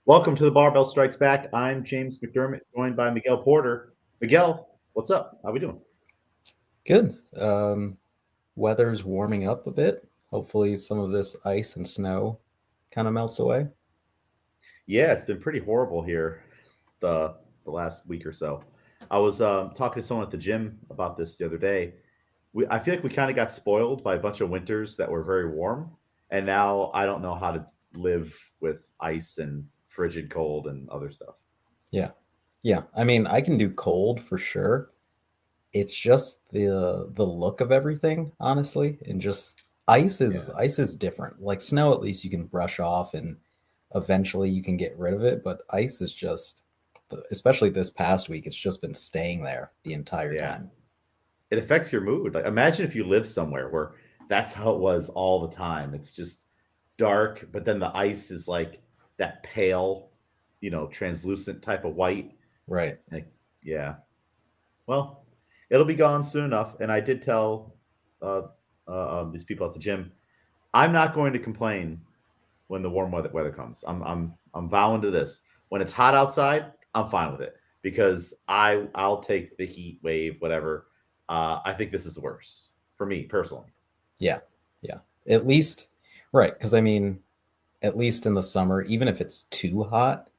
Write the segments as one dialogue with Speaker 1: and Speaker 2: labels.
Speaker 1: Welcome to the Barbell Strikes Back. I'm James McDermott, joined by Miguel Porter. Miguel, what's up? How we doing?
Speaker 2: Good. Weather's warming up a bit. Hopefully, some of this ice and snow kind of melts away.
Speaker 1: Yeah, it's been pretty horrible here the last week or so. I was talking to someone at the gym about this the other day. I feel like we kind of got spoiled by a bunch of winters that were very warm, and now I don't know how to live with ice and frigid cold and other stuff.
Speaker 2: Yeah. Yeah. I mean, I can do cold for sure. It's just the look of everything, honestly, and just
Speaker 1: Yeah,
Speaker 2: ice is different. Like snow, at least you can brush off and eventually you can get rid of it, but ice is just, especially this past week, it's just been staying there the entire
Speaker 1: yeah.
Speaker 2: time.
Speaker 1: It affects your mood. Like imagine if you live somewhere where that's how it was all the time. It's just dark, but then the ice is like that pale, translucent type of white.
Speaker 2: Right.
Speaker 1: Like, yeah. Well, it'll be gone soon enough. And I did tell uh, these people at the gym, I'm not going to complain when the warm weather comes. I'm vowing to this. When it's hot outside, I'm fine with it because I'll take the heat wave, whatever. I think this is worse for me personally.
Speaker 2: Yeah. Yeah. At least, right. Because I mean, at least in the summer, even if it's too hot,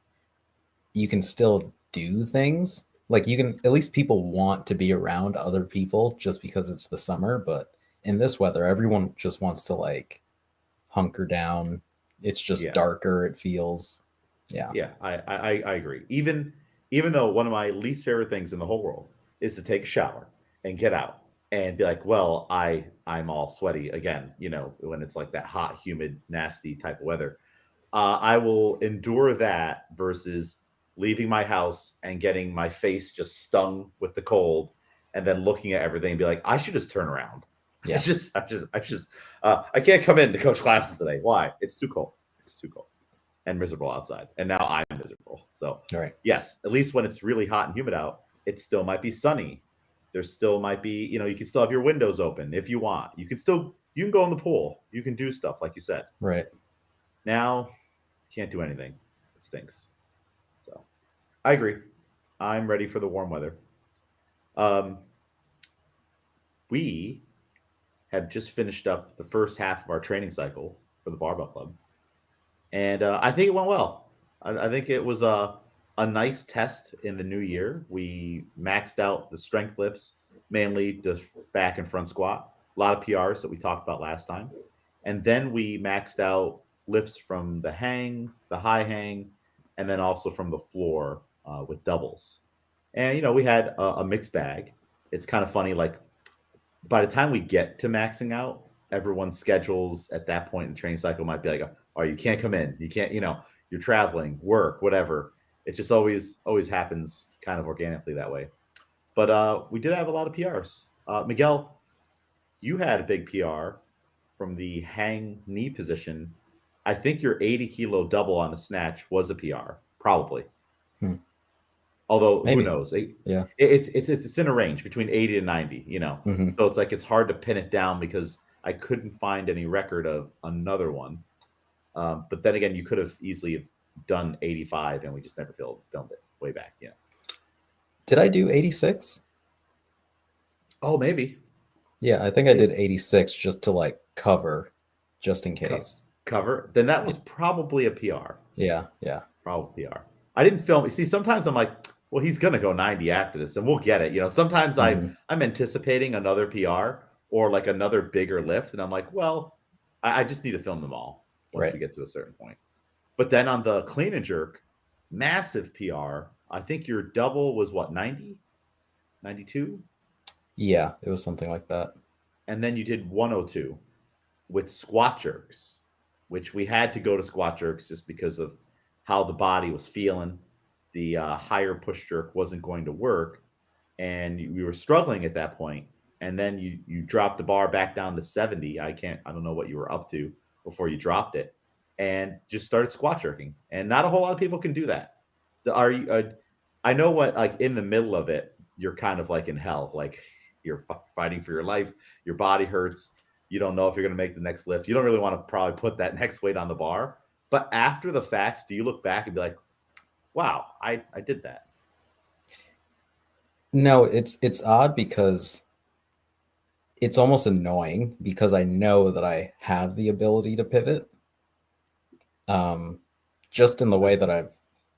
Speaker 2: you can still do things. Like you can, at least people want to be around other people just because it's the summer. But in this weather, everyone just wants to like hunker down. It's just
Speaker 1: Yeah,
Speaker 2: darker. It feels, yeah,
Speaker 1: yeah, I agree. Even though one of my least favorite things in the whole world is to take a shower and get out and be like, well, I'm all sweaty again. When it's like that hot, humid, nasty type of weather. I will endure that versus leaving my house and getting my face just stung with the cold, and then looking at everything and be like, I should just turn around.
Speaker 2: yeah.
Speaker 1: I can't come in to coach classes today. Why? It's too cold. It's too cold and miserable outside, and now I'm miserable. So,
Speaker 2: All right.
Speaker 1: yes, at least when it's really hot and humid out, it still might be sunny. There still might be, you can still have your windows open if you want. You can go in the pool. You can do stuff like you said.
Speaker 2: Right.
Speaker 1: Now can't do anything. It stinks. So I agree. I'm ready for the warm weather. Um, we have just finished up the first half of our training cycle for the Barbell Club, and I think it went well. I think it was a nice test in the new year. We maxed out the strength lifts, mainly the back and front squat. A lot of PRs that we talked about last time, and then we maxed out lifts from the hang, the high hang, and then also from the floor with doubles. And we had a mixed bag. It's kind of funny, like by the time we get to maxing out, everyone's schedules at that point in the training cycle might be like, "Oh, you can't come in. You can't. You're traveling, work, whatever." It just always happens kind of organically that way. But we did have a lot of PRs. Miguel, you had a big PR from the hang knee position. I think your 80-kilo double on the snatch was a PR, probably.
Speaker 2: Hmm.
Speaker 1: Although who
Speaker 2: Maybe.
Speaker 1: knows?
Speaker 2: Yeah.
Speaker 1: It's in a range between 80 and 90.
Speaker 2: Hmm.
Speaker 1: So it's like it's hard to pin it down because I couldn't find any record of another one. But then again, you could have easily done 85, and we just never filmed it way back.
Speaker 2: Did I do 86?
Speaker 1: Oh, maybe
Speaker 2: Yeah, I think I did 86 just to like cover, just in case.
Speaker 1: cover. Then that was probably a PR.
Speaker 2: Yeah. Yeah.
Speaker 1: Probably PR. I didn't film. See, sometimes I'm like, well, he's gonna go 90 after this, and we'll get it. Sometimes
Speaker 2: Hmm.
Speaker 1: I'm anticipating another PR or like another bigger lift, and I'm like, well, I just need to film them all once
Speaker 2: Right.
Speaker 1: we get to a certain point. But then on the clean and jerk, massive PR. I think your double was what, 90, 92,
Speaker 2: Yeah, it was something like that.
Speaker 1: and then you did 102 with squat jerks, which we had to go to squat jerks just because of how the body was feeling. The higher push jerk wasn't going to work, and we were struggling at that point. And then you dropped the bar back down to 70. I don't know what you were up to before you dropped it, and just started squat jerking. And not a whole lot of people can do that. Are you? I know what, like in the middle of it, you're kind of like in hell. Like you're fighting for your life. Your body hurts. You don't know if you're going to make the next lift. You don't really want to probably put that next weight on the bar. But after the fact, do you look back and be like, wow, I did that?
Speaker 2: No, it's odd because it's almost annoying because I know that I have the ability to pivot. Um, just in the way
Speaker 1: There's,
Speaker 2: that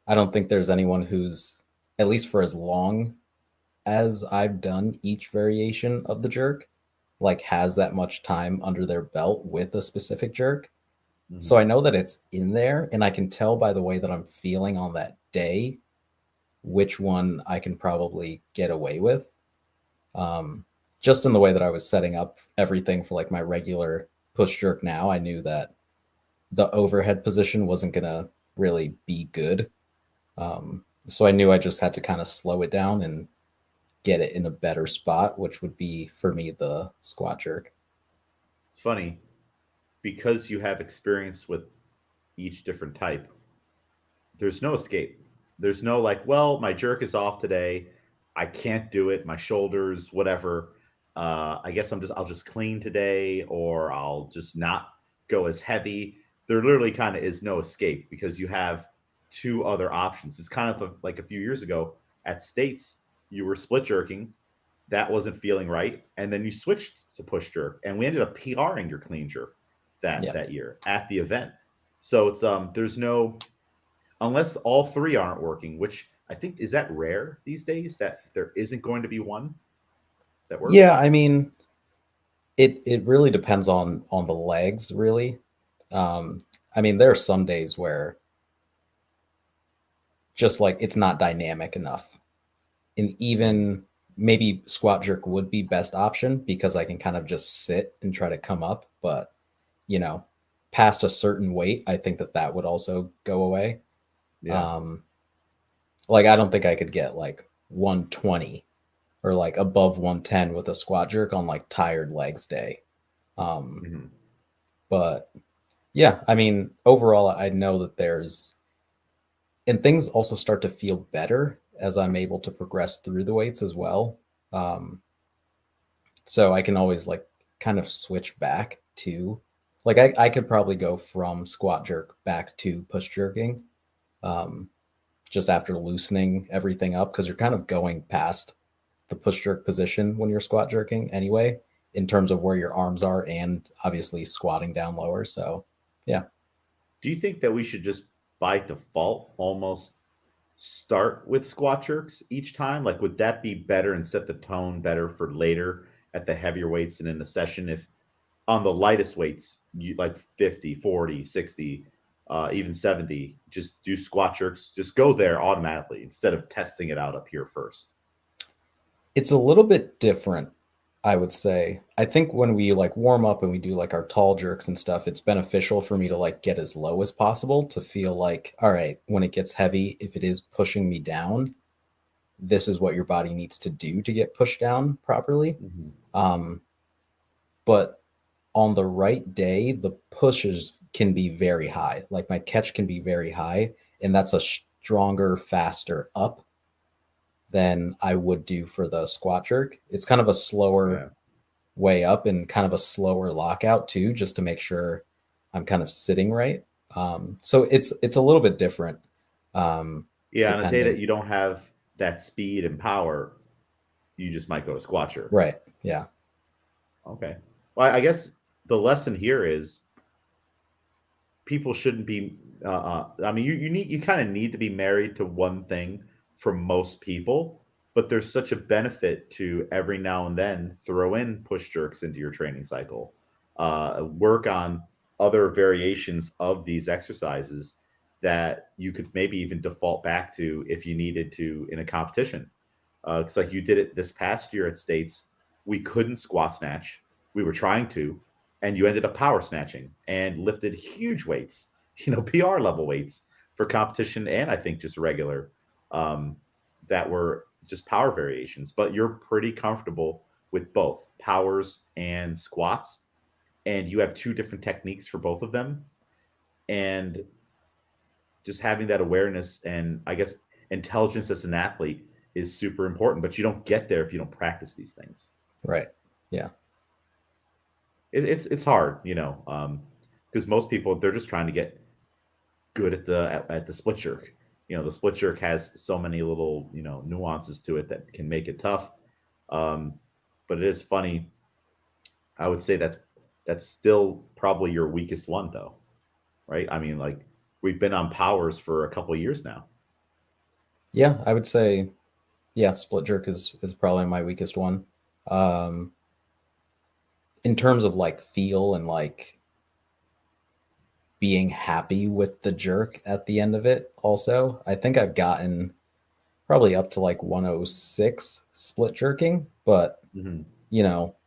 Speaker 2: I don't think there's anyone who's, at least for as long as I've done each variation of the jerk, like has that much time under their belt with a specific jerk. So
Speaker 1: mhm.
Speaker 2: I know that it's in there, and I can tell by the way that I'm feeling on that day which one I can probably get away with. Um, just in the way that I was setting up everything for like my regular push jerk now, I knew that the overhead position wasn't going to really be good. So I knew I just had to kind of slow it down and get it in a better spot, which would be for me the squat jerk.
Speaker 1: It's funny because you have experience with each different type. There's no escape. There's no like, well, my jerk is off today. I can't do it. My shoulders, whatever. I guess I'll just clean today, or I'll just not go as heavy. There literally kind of is no escape because you have two other options. It's kind of like a few years ago at States, you were split jerking. That wasn't feeling right. And then you switched to push jerk. And we ended up PRing your clean jerk
Speaker 2: Yeah.
Speaker 1: that year at the event. So it's there's no, unless all three aren't working, which I think is that rare these days that there isn't going to be one that
Speaker 2: Yeah,
Speaker 1: works.
Speaker 2: I mean, it really depends on the legs, really. Um, I mean, there are some days where just like it's not dynamic enough. And
Speaker 1: Mm-hmm.
Speaker 2: even maybe squat jerk would be best option because I can kind of just sit and try to come up, but you know, past a certain weight, I think that that would also go away.
Speaker 1: Yeah.
Speaker 2: Um, like I don't think I could get like 120 or like above 110 with a squat jerk on like tired legs day. Um,
Speaker 1: Mm-hmm.
Speaker 2: but yeah, I mean, overall, I know that there's, and things also start to feel better as I'm able to progress through the weights as well. Um, so I can always like kind of switch back to, like, I could probably go from squat jerk back to push jerking, um, just after loosening everything up because you're kind of going past the push jerk position when you're squat jerking anyway, in terms of where your arms are and obviously squatting down lower. So, yeah.
Speaker 1: Do you think that we should just by default almost start with squat jerks each time? Like, would that be better and set the tone better for later at the heavier weights and in the session? If on the lightest weights, you like 50, 40, 60, even 70, just do squat jerks, just go there automatically instead of testing it out up here first.
Speaker 2: It's a little bit different, I would say. I think when we like warm up and we do like our tall jerks and stuff, it's beneficial for me to like get as low as possible to feel like, all right, when it gets heavy, if it is pushing me down, this is what your body needs to do to get pushed down properly.
Speaker 1: Mm-hmm.
Speaker 2: Um, but on the right day, the pushes can be very high. Like my catch can be very high, and that's a stronger, faster up than I would do for the squat jerk. It's kind of a slower
Speaker 1: Yeah.
Speaker 2: way up and kind of a slower lockout too, just to make sure I'm kind of sitting right. So it's a little bit different,
Speaker 1: Yeah. On a day that
Speaker 2: depending.
Speaker 1: you don't have that speed and power, you just might go to squat jerk.
Speaker 2: Right. Yeah.
Speaker 1: Okay. Well, I guess the lesson here is people shouldn't be. I mean, you kind of need to be married to one thing for most people, but there's such a benefit to every now and then throw in push jerks into your training cycle. Work on other variations of these exercises that you could maybe even default back to if you needed to in a competition. It's like you did it this past year at States. We couldn't squat snatch. We were trying to, and you ended up power snatching and lifted huge weights, PR level weights for competition and I think just regular, um, that were just power variations. But you're pretty comfortable with both powers and squats, and you have two different techniques for both of them. And just having that awareness and I guess intelligence as an athlete is super important, but you don't get there if you don't practice these things.
Speaker 2: Right. Yeah.
Speaker 1: It's hard, because most people they're just trying to get good at the split jerk. The split jerk has so many little nuances to it that can make it tough. Um, but it is funny. I would say that's still probably your weakest one, though, right? I mean, like we've been on powers for a couple of years now.
Speaker 2: Yeah, I would say, yeah, split jerk is probably my weakest one. Um, in terms of like feel and like being happy with the jerk at the end of it, also, I think I've gotten probably up to like 106 split jerking, but
Speaker 1: Hmm.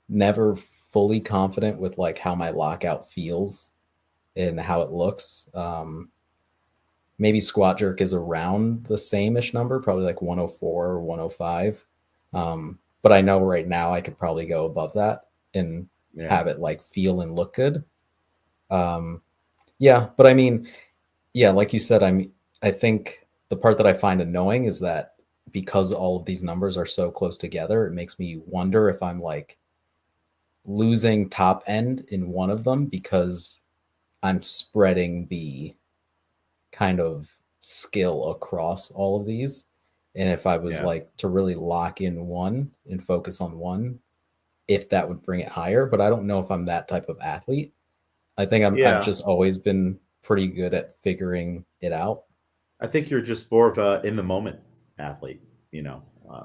Speaker 2: never fully confident with like how my lockout feels and how it looks. Maybe squat jerk is around the same-ish number, probably like 104 or 105. But I know right now I could probably go above that and
Speaker 1: Yeah,
Speaker 2: have it like feel and look good. Um, yeah, but I mean, yeah, like you said, I think the part that I find annoying is that because all of these numbers are so close together, it makes me wonder if I'm like losing top end in one of them because I'm spreading the kind of skill across all of these. And if I was
Speaker 1: yeah,
Speaker 2: like to really lock in one and focus on one, if that would bring it higher. But I don't know if I'm that type of athlete. I think I've
Speaker 1: yeah.
Speaker 2: just always been pretty good at figuring it out.
Speaker 1: I think you're just more of a in the moment athlete.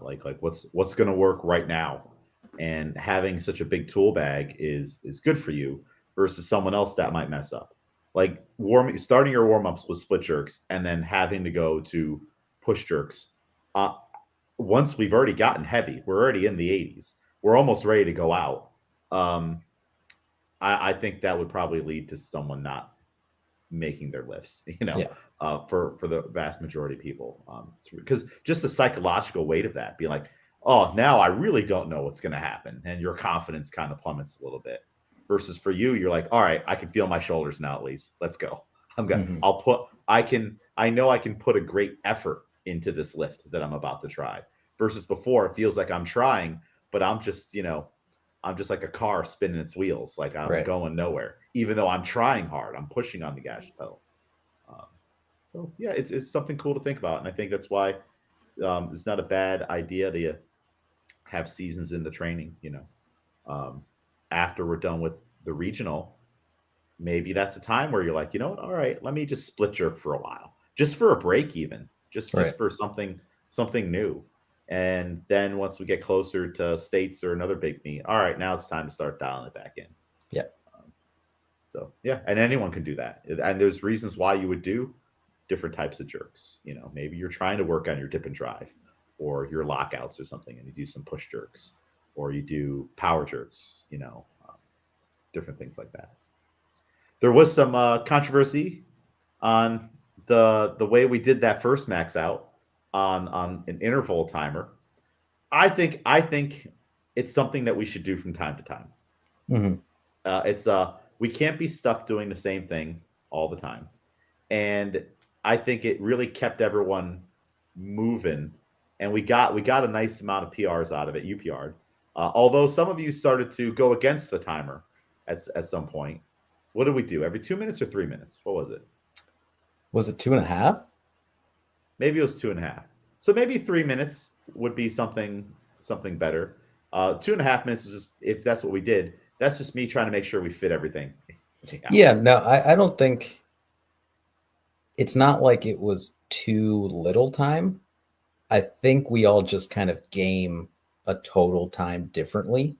Speaker 1: Like what's going to work right now, and having such a big tool bag is good for you versus someone else that might mess up. Like starting your warm ups with split jerks and then having to go to push jerks. Uh, Once we've already gotten heavy, we're already in the 80s. We're almost ready to go out. Um, I think that would probably lead to someone not making their lifts,
Speaker 2: Yeah.
Speaker 1: for the vast majority of people. Because just the psychological weight of that, being like, oh, now I really don't know what's going to happen. And your confidence kind of plummets a little bit. Versus for you, you're like, all right, I can feel my shoulders now at least. Let's go.
Speaker 2: Hmm.
Speaker 1: I know I can put a great effort into this lift that I'm about to try. Versus before, it feels like I'm trying, but I'm just like a car spinning its wheels, like I'm
Speaker 2: Right.
Speaker 1: going nowhere. Even though I'm trying hard, I'm pushing on the gas pedal. Um, so yeah, it's something cool to think about, and I think that's why it's not a bad idea to have seasons in the training. Um, After we're done with the regional, maybe that's a time where you're like, you know what? All right, let me just split jerk for a while, just for a break, even just
Speaker 2: Right.
Speaker 1: for something new. And then once we get closer to states or another big meet, all right, now it's time to start dialing it back in.
Speaker 2: Yeah.
Speaker 1: So yeah, and anyone can do that. And there's reasons why you would do different types of jerks. Maybe you're trying to work on your dip and drive or your lockouts or something, and you do some push jerks, or you do power jerks. Different things like that. There was some controversy on the way we did that first max out on an interval timer. I think it's something that we should do from time to time.
Speaker 2: Hmm.
Speaker 1: It's We can't be stuck doing the same thing all the time, and I think it really kept everyone moving, and we got a nice amount of PRs out of it. You PR'd, although some of you started to go against the timer at some point. What did we do? Every 2 minutes or 3 minutes? What was it?
Speaker 2: Was it 2.5?
Speaker 1: Maybe it was 2.5. So maybe 3 minutes would be something better. 2.5 minutes is just if that's what we did. That's just me trying to make sure we fit everything out.
Speaker 2: Yeah. No, I don't think it's not like it was too little time. I think we all just kind of game a total time differently.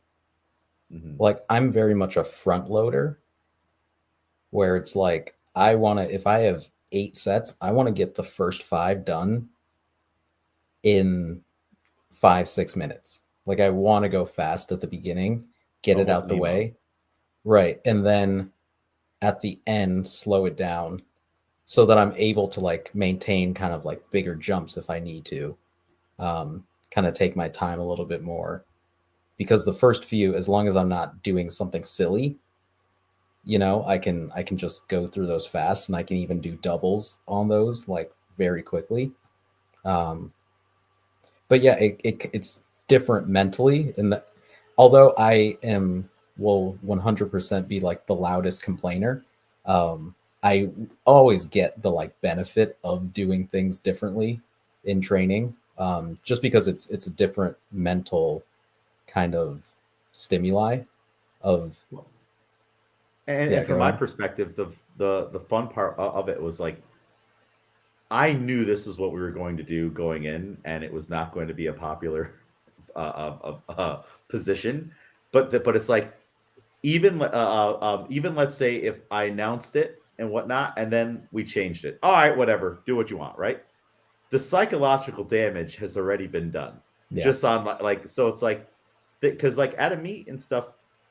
Speaker 1: Hmm.
Speaker 2: Like I'm very much a front loader where it's like I want to if I have 8 sets, I want to get the first 5 done in 5-6 minutes. Like I want to go fast at the beginning, get it
Speaker 1: Almost
Speaker 2: out the
Speaker 1: Nemo.
Speaker 2: way. Right. And then at the end slow it down so that I'm able to like maintain kind of like bigger jumps if I need to. Kind of take my time a little bit more because the first few, as long as I'm not doing something silly, I can just go through those fast, and I can even do doubles on those like very quickly. Um, but yeah, it's different mentally, and although I am will 100% be like the loudest complainer, I always get the like benefit of doing things differently in training, just because it's a different mental kind of stimuli of
Speaker 1: And from
Speaker 2: go
Speaker 1: my
Speaker 2: ahead.
Speaker 1: perspective, the fun part of it was like I knew this is what we were going to do going in, and it was not going to be a popular position. But it's like even let's say if I announced it and whatnot, and then we changed it. All right, whatever, do what you want, right? The psychological damage has already been done,
Speaker 2: Yeah,
Speaker 1: just on like so it's like because like at a meet and stuff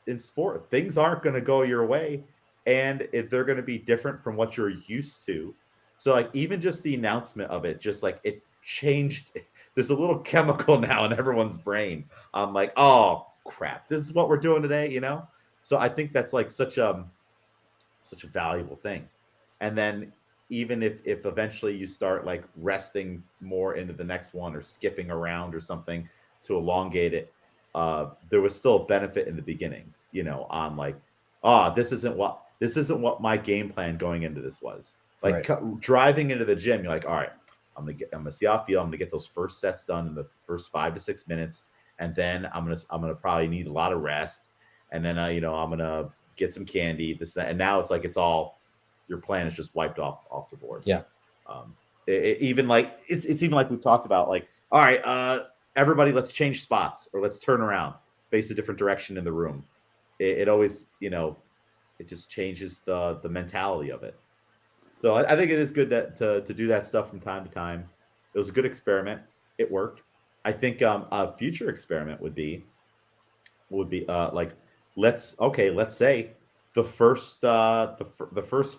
Speaker 1: in sport, things aren't going to go your way, and if they're going to be different from what you're used to. So like even just the announcement of it, just like it changed. There's a little chemical now in everyone's brain. I'm like, oh crap, this is what we're doing today, you know. So I think that's like such a valuable thing. And then even if eventually you start like resting more into the next one or skipping around or something to elongate it, there was still a benefit in the beginning, you know, on like, oh, this isn't what my game plan going into this was. Like
Speaker 2: right.
Speaker 1: driving into the gym, you're like, all right, I'm gonna see how I feel. I'm gonna get those first sets done in the first 5 to 6 minutes, and then I'm gonna probably need a lot of rest, and then I'm gonna get some candy, this, that, and now it's like it's all your plan is just wiped off the board.
Speaker 2: Yeah,
Speaker 1: Um, even like it's even like we've talked about, like, all right, everybody, let's change spots or let's turn around, face a different direction in the room. It always, it just changes the mentality of it. So I think it is good that to do that stuff from time to time. It was a good experiment. It worked. I think a future experiment would be like let's say the first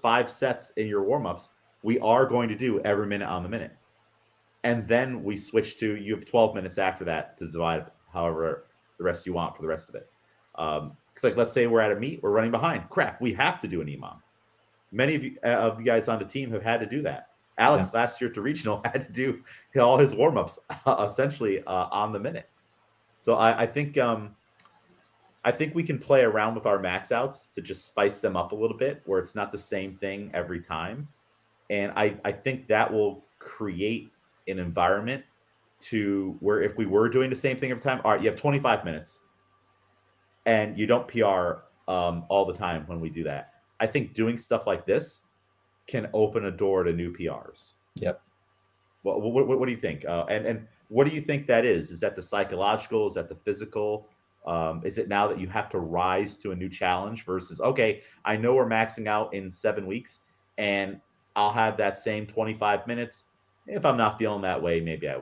Speaker 1: 5 sets in your warm-ups we are going to do every minute on the minute, and then we switch to you have 12 minutes after that to divide however the rest you want for the rest of it. Because like let's say we're at a meet, we're running behind, crap, we have to do an EMOM. Many of you guys on the team have had to do that.
Speaker 2: yeah,
Speaker 1: Alex last year to regional had to do all his warm-ups essentially on the minute. So I think we can play around with our max outs to just spice them up a little bit where it's not the same thing every time. And I think that will create an environment to where if we were doing the same thing every time, all right, you have 25 minutes and you don't PR all the time when we do that. I think doing stuff like this can open a door to new PRs.
Speaker 2: yep.
Speaker 1: What do you think? And what do you think that is? Is that the psychological? Is that the physical? Is it now that you have to rise to a new challenge versus, okay, I know we're maxing out in 7 weeks and I'll have that same 25 minutes. If I'm not feeling that way, maybe I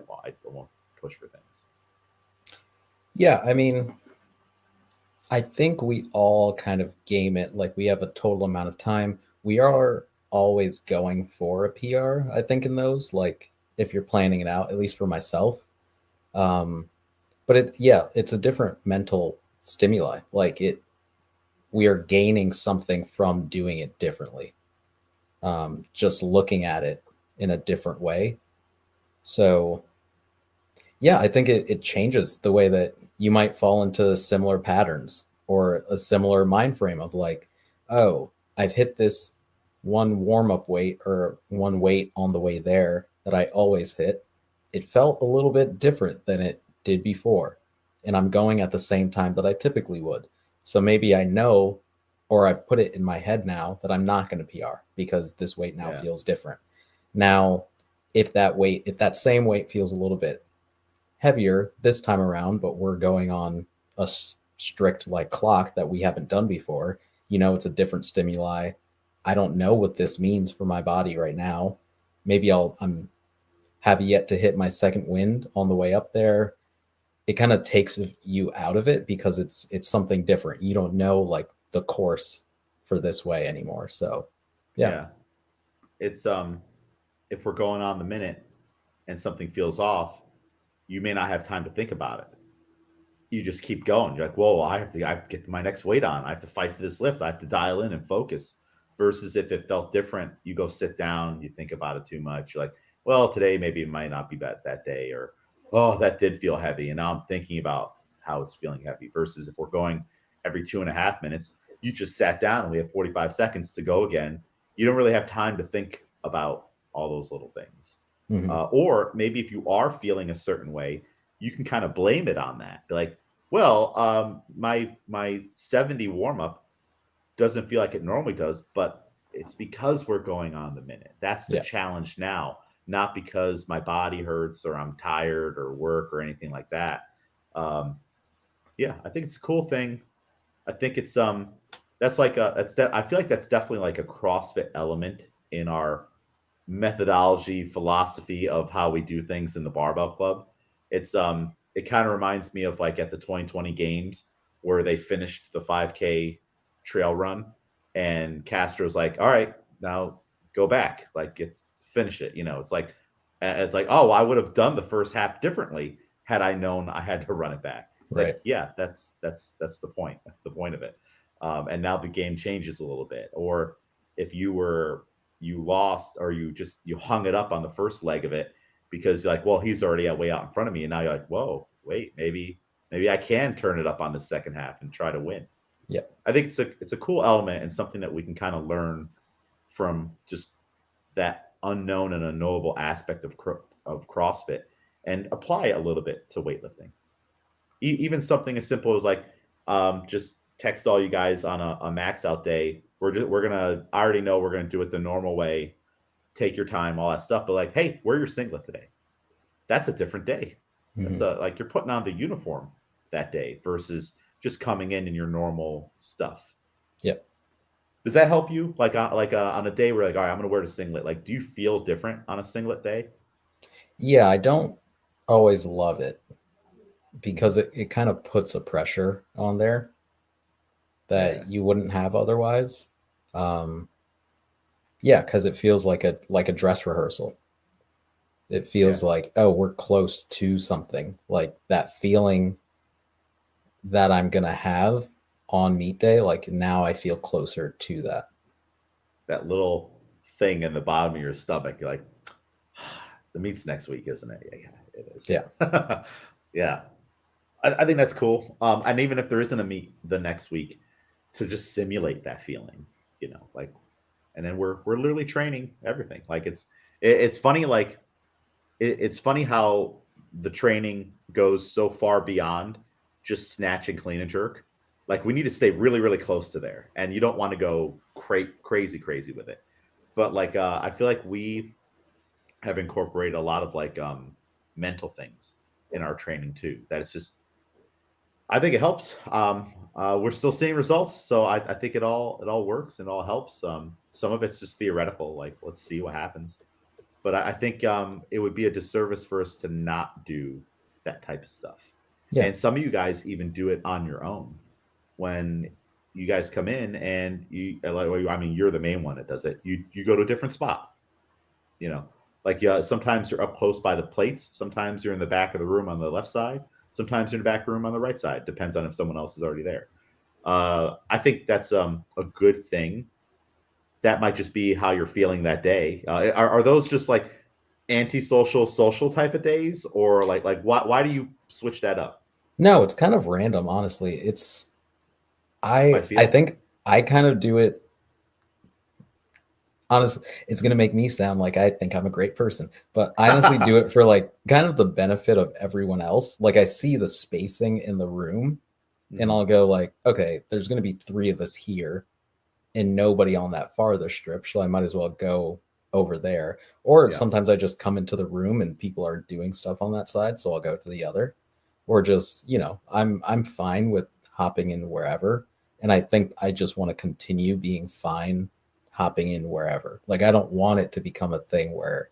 Speaker 1: won't push for things.
Speaker 2: Yeah, I mean, I think we all kind of game it like we have a total amount of time. We are always going for a PR, I think, in those, like if you're planning it out, at least for myself. Um, but it's a different mental stimuli. Like we are gaining something from doing it differently, just looking at it in a different way. So yeah, I think it changes the way that you might fall into similar patterns or a similar mind frame of like, oh, I've hit this one warm up weight or one weight on the way there that I always hit. It felt a little bit different than it did before. And I'm going at the same time that I typically would. So maybe I know, or I've put it in my head now that I'm not going to PR because this weight now
Speaker 1: Yeah.
Speaker 2: feels different. Now, if that same weight feels a little bit heavier this time around, but we're going on a strict like clock that we haven't done before. It's a different stimuli. I don't know what this means for my body right now. Maybe I'm have yet to hit my second wind on the way up there. It kind of takes you out of it because it's something different. You don't know like the course for this way anymore. So, yeah.
Speaker 1: Yeah. It's if we're going on the minute and something feels off, you may not have time to think about it. You just keep going. You're like, whoa, I have to get my next weight on. I have to fight for this lift. I have to dial in and focus. Versus if it felt different, you go sit down, you think about it too much. You're like, well, today maybe it might not be that day, or oh, that did feel heavy. And now I'm thinking about how it's feeling heavy. Versus if we're going every 2.5 minutes, you just sat down and we have 45 seconds to go again. you don't really have time to think about all those little things.
Speaker 2: Mhm.
Speaker 1: Or maybe if you are feeling a certain way, you can kind of blame it on that. Be like, well, my 70 warm up doesn't feel like it normally does, but it's because we're going on the minute. That's the
Speaker 2: Yeah.
Speaker 1: challenge now, not because my body hurts or I'm tired or work or anything like that. Um, yeah, I think it's a cool thing. I think it's that's like a I feel like that's definitely like a CrossFit element in our methodology philosophy of how we do things in the barbell club. It kind of reminds me of like at the 2020 games where they finished the 5K trail run and Castro's like, all right, now go back, like finish it. It's like, oh, I would have done the first half differently had I known I had to run it back. It's
Speaker 2: Right.
Speaker 1: like, yeah, that's the point. That's the point of it. And now the game changes a little bit. Or if you lost or you hung it up on the first leg of it because you're like, well, he's already way out in front of me, and now you're like, whoa, wait, maybe I can turn it up on the second half and try to win.
Speaker 2: Yeah.
Speaker 1: I think it's a cool element and something that we can kind of learn from just that unknown and unknowable aspect of CrossFit and apply it a little bit to weightlifting. Even something as simple as like just text all you guys on a max out day. We're gonna I already know we're gonna do it the normal way. Take your time, all that stuff. But like, hey, wear your singlet today. That's a different day. That's
Speaker 2: Mhm.
Speaker 1: like you're putting on the uniform that day versus just coming in your normal stuff.
Speaker 2: Yep.
Speaker 1: Does that help you? Like on a day where like, all right, I'm gonna wear the singlet. Like, do you feel different on a singlet day?
Speaker 2: Yeah, I don't always love it because it kind of puts a pressure on there
Speaker 1: Yeah,
Speaker 2: that you wouldn't have otherwise. Um, yeah, because it feels like a dress rehearsal. It
Speaker 1: yeah.
Speaker 2: feels like, oh, we're close to something. Like that feeling that I'm gonna have on meet day, like now I feel closer to that.
Speaker 1: That little thing in the bottom of your stomach. You're like, the meet's next week, isn't it? Yeah, yeah, it is.
Speaker 2: Yeah.
Speaker 1: Yeah, I think that's cool. And even if there isn't a meet the next week, to just simulate that feeling, like, and then we're literally training everything. Like it's funny. Like it's funny how the training goes so far beyond just snatch and clean and jerk. Like we need to stay really, really close to there, and you don't want to go crazy with it. But like I feel like we have incorporated a lot of like mental things in our training too. That it's just I think it helps. We're still seeing results, so I think it all works and all helps. Some of it's just theoretical, like let's see what happens. But I think it would be a disservice for us to not do that type of stuff.
Speaker 2: Yeah.
Speaker 1: And some of you guys even do it on your own when you guys come in and I mean, you're the main one that does it. You go to a different spot, you know, like yeah, sometimes you're up close by the plates. Sometimes you're in the back of the room on the left side. Sometimes you're in the back room on the right side. Depends on if someone else is already there. I think that's a good thing. That might just be how you're feeling that day. Are those just like antisocial, social type of days, or like why do you switch that up
Speaker 2: No, it's kind of random, honestly. It's
Speaker 1: by
Speaker 2: I
Speaker 1: feel?
Speaker 2: think I kind of do it honestly. It's gonna make me sound like I think I'm a great person, but I honestly do it for like kind of the benefit of everyone else. Like I see the spacing in the room and
Speaker 1: Hmm.
Speaker 2: I'll go like, okay, there's gonna be three of us here and nobody on that farther strip, so I might as well go over there. Or
Speaker 1: Yeah,
Speaker 2: sometimes I just come into the room and people are doing stuff on that side, so I'll go to the other. Or just, I'm fine with hopping in wherever. And I think I just want to continue being fine hopping in wherever. Like I don't want it to become a thing where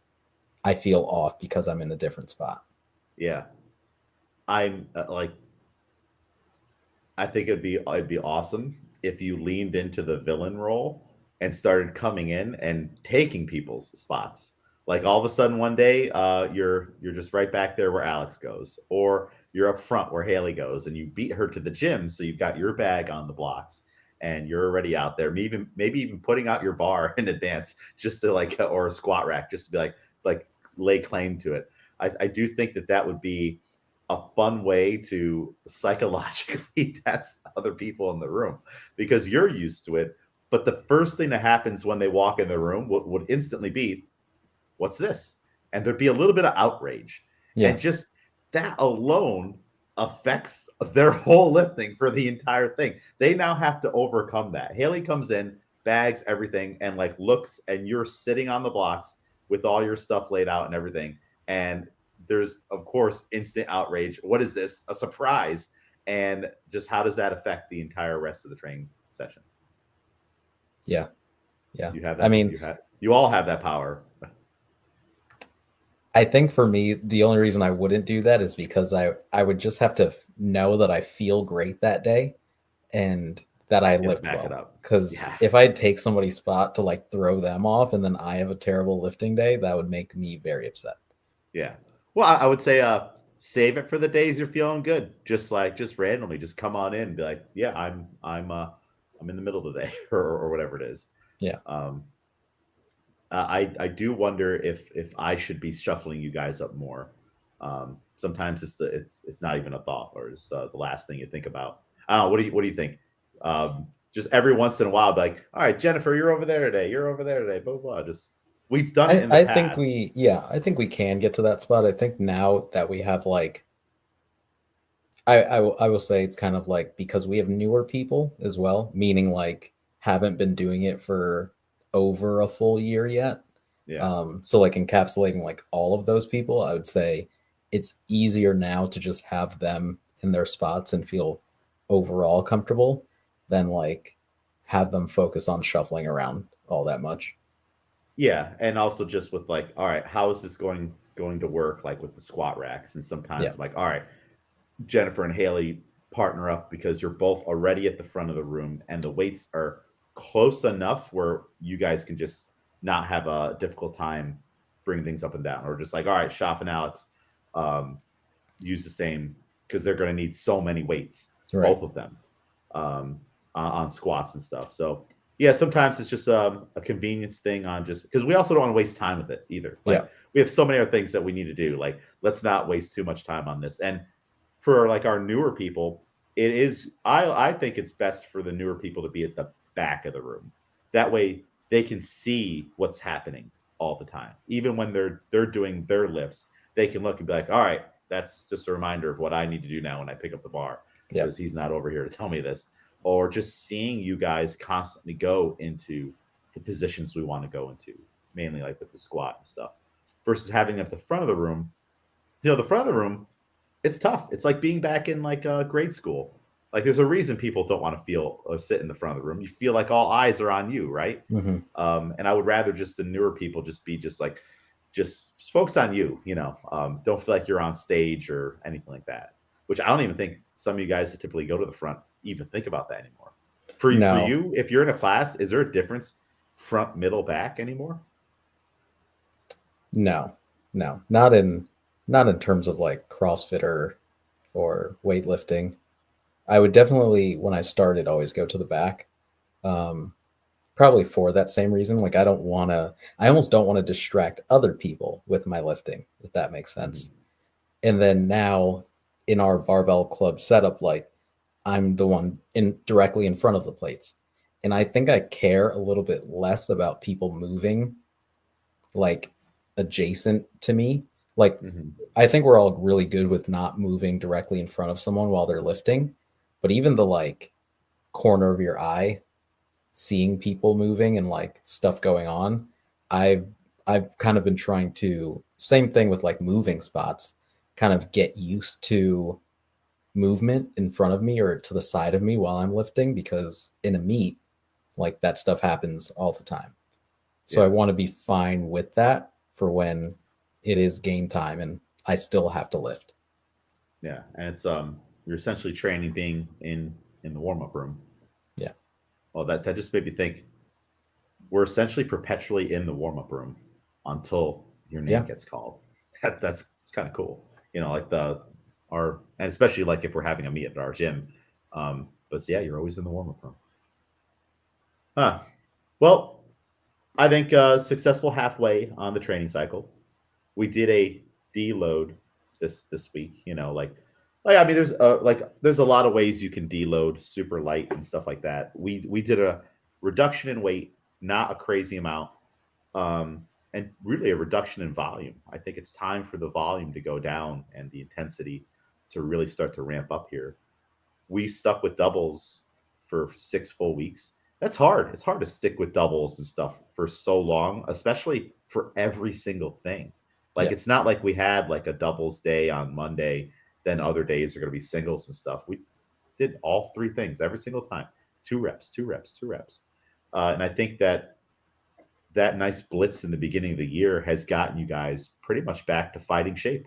Speaker 2: I feel off because I'm in a different spot.
Speaker 1: yeah. I'm like I think it'd be awesome if you leaned into the villain role and started coming in and taking people's spots. Like all of a sudden one day, you're just right back there where Alex goes, or you're up front where Haley goes, and you beat her to the gym, so you've got your bag on the blocks and you're already out there. Maybe even putting out your bar in advance just to like or a squat rack just to be like lay claim to it. I do think that would be a fun way to psychologically test other people in the room because you're used to it. But the first thing that happens when they walk in the room would instantly be, what's this? And there'd be a little bit of outrage.
Speaker 2: Yeah.
Speaker 1: And just that alone affects their whole lifting for the entire thing. They now have to overcome that. Haley comes in, bags everything, and like looks, and you're sitting on the blocks with all your stuff laid out and everything. And there's, of course, instant outrage. What is this? A surprise. And just how does that affect the entire rest of the training session?
Speaker 2: Yeah. Yeah.
Speaker 1: You have that.
Speaker 2: I mean,
Speaker 1: You all have that power.
Speaker 2: I think for me, the only reason I wouldn't do that is because I would just have to know that I feel great that day and that I lift
Speaker 1: Back it
Speaker 2: well.
Speaker 1: up.
Speaker 2: Because
Speaker 1: Yeah.
Speaker 2: if I take somebody's spot to like throw them off and then I have a terrible lifting day, that would make me very upset.
Speaker 1: Yeah. Well, I would say save it for the days you're feeling good. Just randomly, just come on in and be like, yeah, I'm in the middle today or whatever it is.
Speaker 2: Yeah.
Speaker 1: I do wonder if I should be shuffling you guys up more. Sometimes it's not even a thought, or it's the last thing you think about. I don't know. What do you think? Just every once in a while, be like, all right, Jennifer, you're over there today. You're over there today. Blah blah. Just we've done it in the
Speaker 2: I
Speaker 1: past.
Speaker 2: think we can get to that spot. I think now that we have like, I will say it's kind of like because we have newer people as well, meaning like haven't been doing it for over a full year yet.
Speaker 1: Yeah.
Speaker 2: So like encapsulating like all of those people, I would say it's easier now to just have them in their spots and feel overall comfortable than like have them focus on shuffling around all that much.
Speaker 1: Yeah, and also just with like, all right, how is this going to work? Like with the squat racks, and sometimes
Speaker 2: Yeah.
Speaker 1: I'm like, all right, Jennifer and Haley partner up because you're both already at the front of the room, and the weights are close enough where you guys can just not have a difficult time bringing things up and down, or just like, all right, Shop and Alex, use the same because they're going to need so many weights,
Speaker 2: Right.
Speaker 1: both of them, on squats and stuff. So yeah, sometimes it's just a convenience thing on just because we also don't want to waste time with it either. Like
Speaker 2: Yeah.
Speaker 1: we have so many other things that we need to do. Like let's not waste too much time on this. And for like our newer people, it is I think it's best for the newer people to be at the back of the room. That way they can see what's happening all the time. Even when they're doing their lifts, they can look and be like, all right, that's just a reminder of what I need to do now when I pick up the bar because he's not over here to tell me this. Or just seeing you guys constantly go into the positions we want to go into, mainly like with the squat and stuff, versus having them at the front of the room. The front of the room, it's tough. It's like being back in like grade school. Like there's a reason people don't want to feel or sit in the front of the room. You feel like all eyes are on you, right?
Speaker 2: Mm-hmm.
Speaker 1: And I would rather just the newer people just be just like, just focus on you. Don't feel like you're on stage or anything like that. Which I don't even think some of you guys that typically go to the front even think about that anymore. For you, if you're in a class, is there a difference front, middle, back anymore?
Speaker 2: No, not in terms of like CrossFit or weightlifting. I would definitely, when I started, always go to the back. Probably for that same reason. Like I almost don't want to distract other people with my lifting, if that makes sense. Mm-hmm. And then now in our barbell club setup, like I'm the one directly in front of the plates. And I think I care a little bit less about people moving like adjacent to me. Like I think we're all really good with not moving directly in front of someone while they're lifting, but even the like corner of your eye, seeing people moving and like stuff going on, I've kind of been trying to, same thing with like moving spots, kind of get used to movement in front of me or to the side of me while I'm lifting, because in a meet, like that stuff happens all the time. So I want to be fine with that for when it is game time and I still have to lift.
Speaker 1: Yeah, and it's you're essentially training being in the warm-up room.
Speaker 2: Yeah.
Speaker 1: Well, that just made me think we're essentially perpetually in the warm-up room until your name gets called. That's kind of cool. Like and especially like if we're having a meet at our gym. But yeah, you're always in the warm-up room. Huh. Well, I think successful halfway on the training cycle. We did a deload this week. I mean, there's a lot of ways you can deload super light and stuff like that. We did a reduction in weight, not a crazy amount, and really a reduction in volume. I think it's time for the volume to go down and the intensity to really start to ramp up here. We stuck with doubles for 6 full weeks. That's hard. It's hard to stick with doubles and stuff for so long, especially for every single thing. Like
Speaker 2: Yeah.
Speaker 1: it's not like we had like a doubles day on Monday, then other days are going to be singles and stuff. We did all three things every single time. 2 reps, 2 reps, 2 reps. And I think that that nice blitz in the beginning of the year has gotten you guys pretty much back to fighting shape.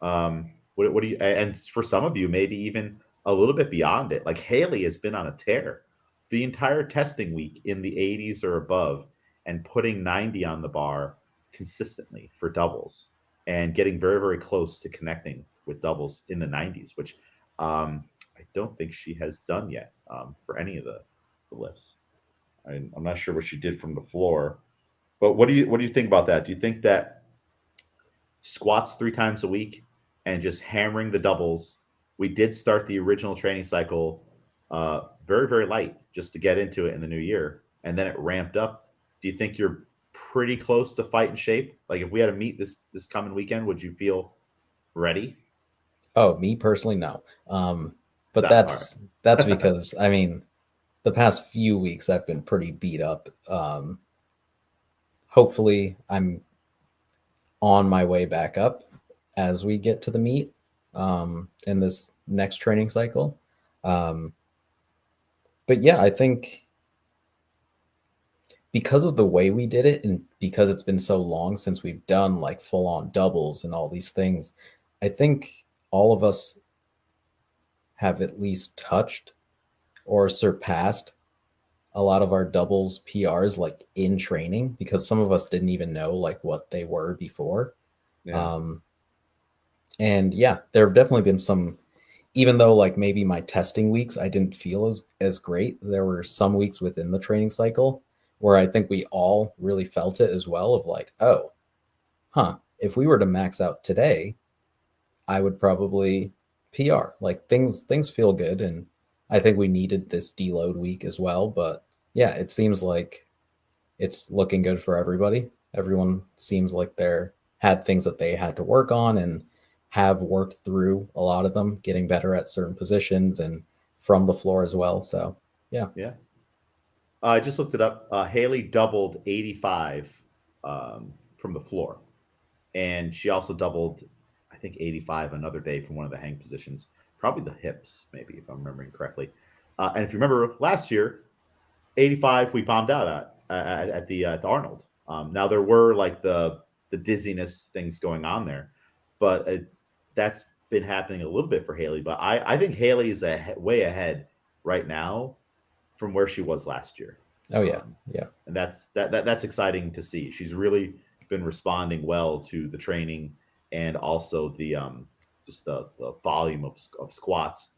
Speaker 1: What do you, and for some of you, maybe even a little bit beyond it. Like Haley has been on a tear the entire testing week in the 80s or above and putting 90 on the bar consistently for doubles and getting very, very close to connecting with doubles in the 90s, which I don't think she has done yet for any of the lifts. I'm not sure what she did from the floor, but what do you think about that? Do you think that squats 3 times a week and just hammering the doubles? We did start the original training cycle very, very light just to get into it in the new year, and then it ramped up. Do you think you're pretty close to fight and shape? Like if we had to meet this coming weekend, would you feel ready?
Speaker 2: Oh, me personally, no. But
Speaker 1: That all
Speaker 2: that's
Speaker 1: right.
Speaker 2: because I mean, the past few weeks I've been pretty beat up. Hopefully, I'm on my way back up as we get to the meet in this next training cycle. Um, but yeah, I think because of the way we did it and because it's been so long since we've done like full on doubles and all these things, I think all of us have at least touched or surpassed a lot of our doubles PRs like in training because some of us didn't even know like what they were before.
Speaker 1: Yeah.
Speaker 2: Um, and yeah, there have definitely been some, even though like maybe my testing weeks I didn't feel as great, there were some weeks within the training cycle where I think we all really felt it as well of like, oh, if we were to max out today, I would probably PR. Like things feel good, and I think we needed this deload week as well. But yeah, it seems like it's looking good for everybody. Everyone seems like they're had things that they had to work on and have worked through a lot of them, getting better at certain positions and from the floor as well. So yeah.
Speaker 1: Yeah. I just looked it up. Haley doubled 85 from the floor, and she also doubled, I think, 85 another day from one of the hang positions, probably the hips, maybe if I'm remembering correctly. And if you remember last year, 85 we bombed out at the Arnold. Now there were like the dizziness things going on there, but that's been happening a little bit for Haley. But I think Haley is way ahead right now from where she was last year.
Speaker 2: Oh yeah.
Speaker 1: Um,
Speaker 2: Yeah.
Speaker 1: and that's exciting to see. She's really been responding well to the training and also the just the volume of squats.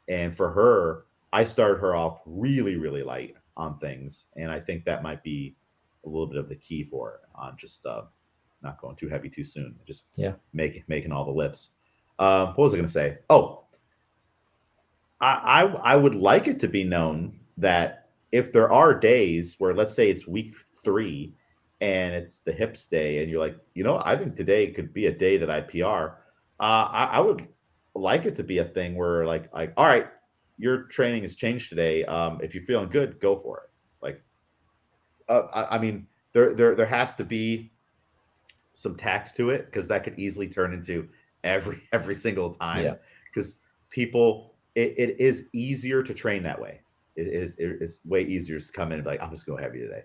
Speaker 1: And for her, I started her off really, really light on things, and I think that might be a little bit of the key for her on just not going too heavy too soon, just
Speaker 2: Yeah.
Speaker 1: making all the lifts. What was I going to say? Oh, I would like it to be known that if there are days where, let's say, it's week 3 and it's the hips day, and you're like, I think today could be a day that I PR. I would like it to be a thing where, like, all right, your training has changed today. If you're feeling good, go for it. Like, I mean, there has to be some tact to it because that could easily turn into every single time
Speaker 2: Yeah.
Speaker 1: because people it is easier to train that way. It's way easier to come in and be like, I'm just going heavy today,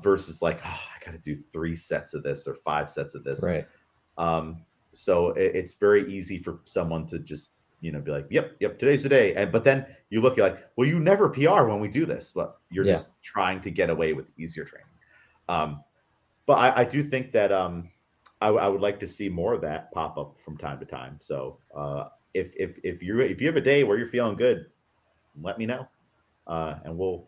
Speaker 1: versus like, oh, I got to do 3 sets of this or 5 sets of this.
Speaker 2: Right.
Speaker 1: So it's very easy for someone to just be like, yep, today's the day. But then you look, you're like, well, you never PR when we do this, but you're
Speaker 2: Yeah.
Speaker 1: just trying to get away with easier training. But I do think that I would like to see more of that pop up from time to time. So if you have a day where you're feeling good, let me know, and we'll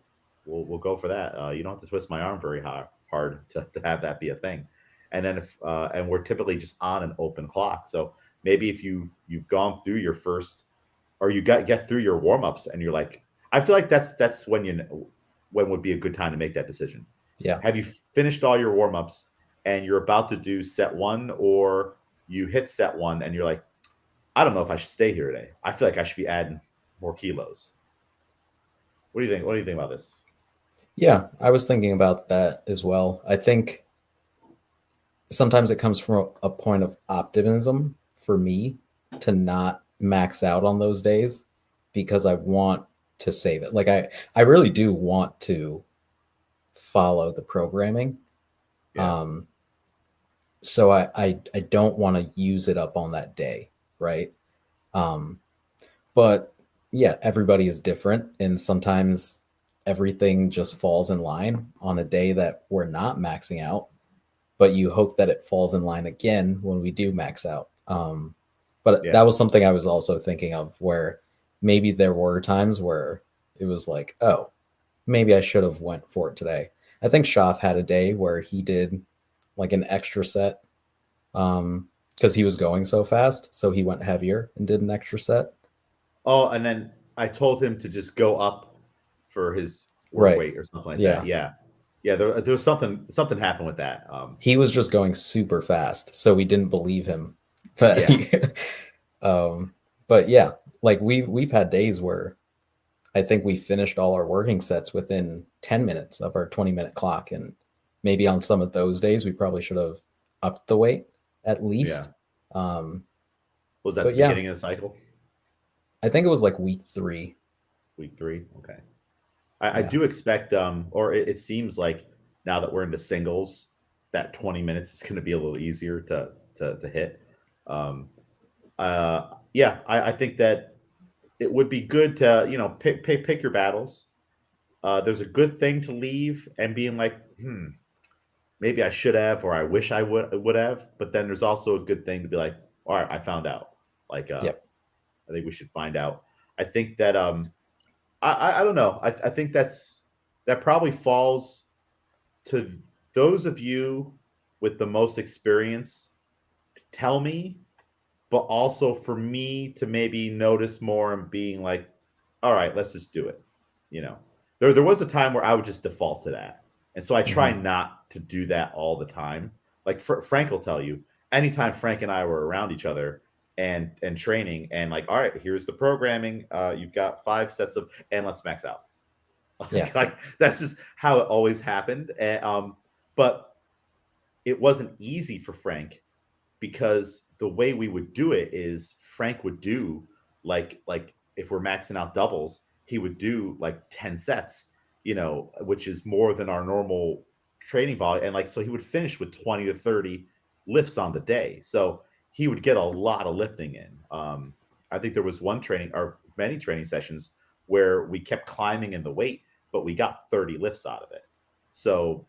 Speaker 1: go for that. You don't have to twist my arm very hard to have that be a thing. And then if and we're typically just on an open clock, so maybe if you've gone through your first or you get through your warm ups and you're like, I feel like that's when when would be a good time to make that decision.
Speaker 2: Yeah.
Speaker 1: Have you finished all your warm-ups and you're about to do set one, or you hit set one and you're like, I don't know if I should stay here today. I feel like I should be adding more kilos. What do you think? What do you think about this?
Speaker 2: Yeah, I was thinking about that as well. I think sometimes it comes from a point of optimism for me to not max out on those days because I want to save it. Like I really do want to follow the programming.
Speaker 1: Yeah.
Speaker 2: So I don't want to use it up on that day, right? But yeah, everybody is different, and sometimes everything just falls in line on a day that we're not maxing out, but you hope that it falls in line again when we do max out. But
Speaker 1: Yeah.
Speaker 2: that was something I was also thinking of, where maybe there were times where it was like, oh, maybe I should have went for it today. I think Schaff had a day where he did like an extra set because he was going so fast, so he went heavier and did an extra set.
Speaker 1: Oh, and then I told him to just go up for his work
Speaker 2: Right.
Speaker 1: weight or something like
Speaker 2: Yeah.
Speaker 1: that. Yeah. Yeah. There was something happened with that.
Speaker 2: He was just going super fast, so we didn't believe him. But
Speaker 1: Yeah.
Speaker 2: but yeah, like we've had days where I think we finished all our working sets within 10 minutes of our 20-minute clock, and maybe on some of those days we probably should have upped the weight at least.
Speaker 1: Was that
Speaker 2: But
Speaker 1: the
Speaker 2: yeah,
Speaker 1: beginning of the cycle?
Speaker 2: I think it was like week 3.
Speaker 1: Week 3. Okay. I
Speaker 2: Yeah.
Speaker 1: do expect, or it seems like now that we're into singles, that 20 minutes is going to be a little easier to hit. Yeah, I think that it would be good to pick your battles. There's a good thing to leave and being like, maybe I should have, or I wish I would have. But then there's also a good thing to be like, all right, I found out. Like,
Speaker 2: Yep.
Speaker 1: I think we should find out. I think that I don't know. I think that probably falls to those of you with the most experience to tell me, but also for me to maybe notice more and being like, all right, let's just do it. You know, there was a time where I would just default to that. And so I try
Speaker 2: Mhm.
Speaker 1: not to do that all the time. Like Frank will tell you, anytime Frank and I were around each other and training and like, all right, here's the programming. You've got 5 sets of, and let's max out.
Speaker 2: Yeah.
Speaker 1: Like that's just how it always happened. And, but it wasn't easy for Frank because the way we would do it is Frank would do like if we're maxing out doubles, he would do like 10 sets, which is more than our normal training volume. And like so he would finish with 20 to 30 lifts on the day. So he would get a lot of lifting in. I think there was one training or many training sessions where we kept climbing in the weight, but we got 30 lifts out of it. So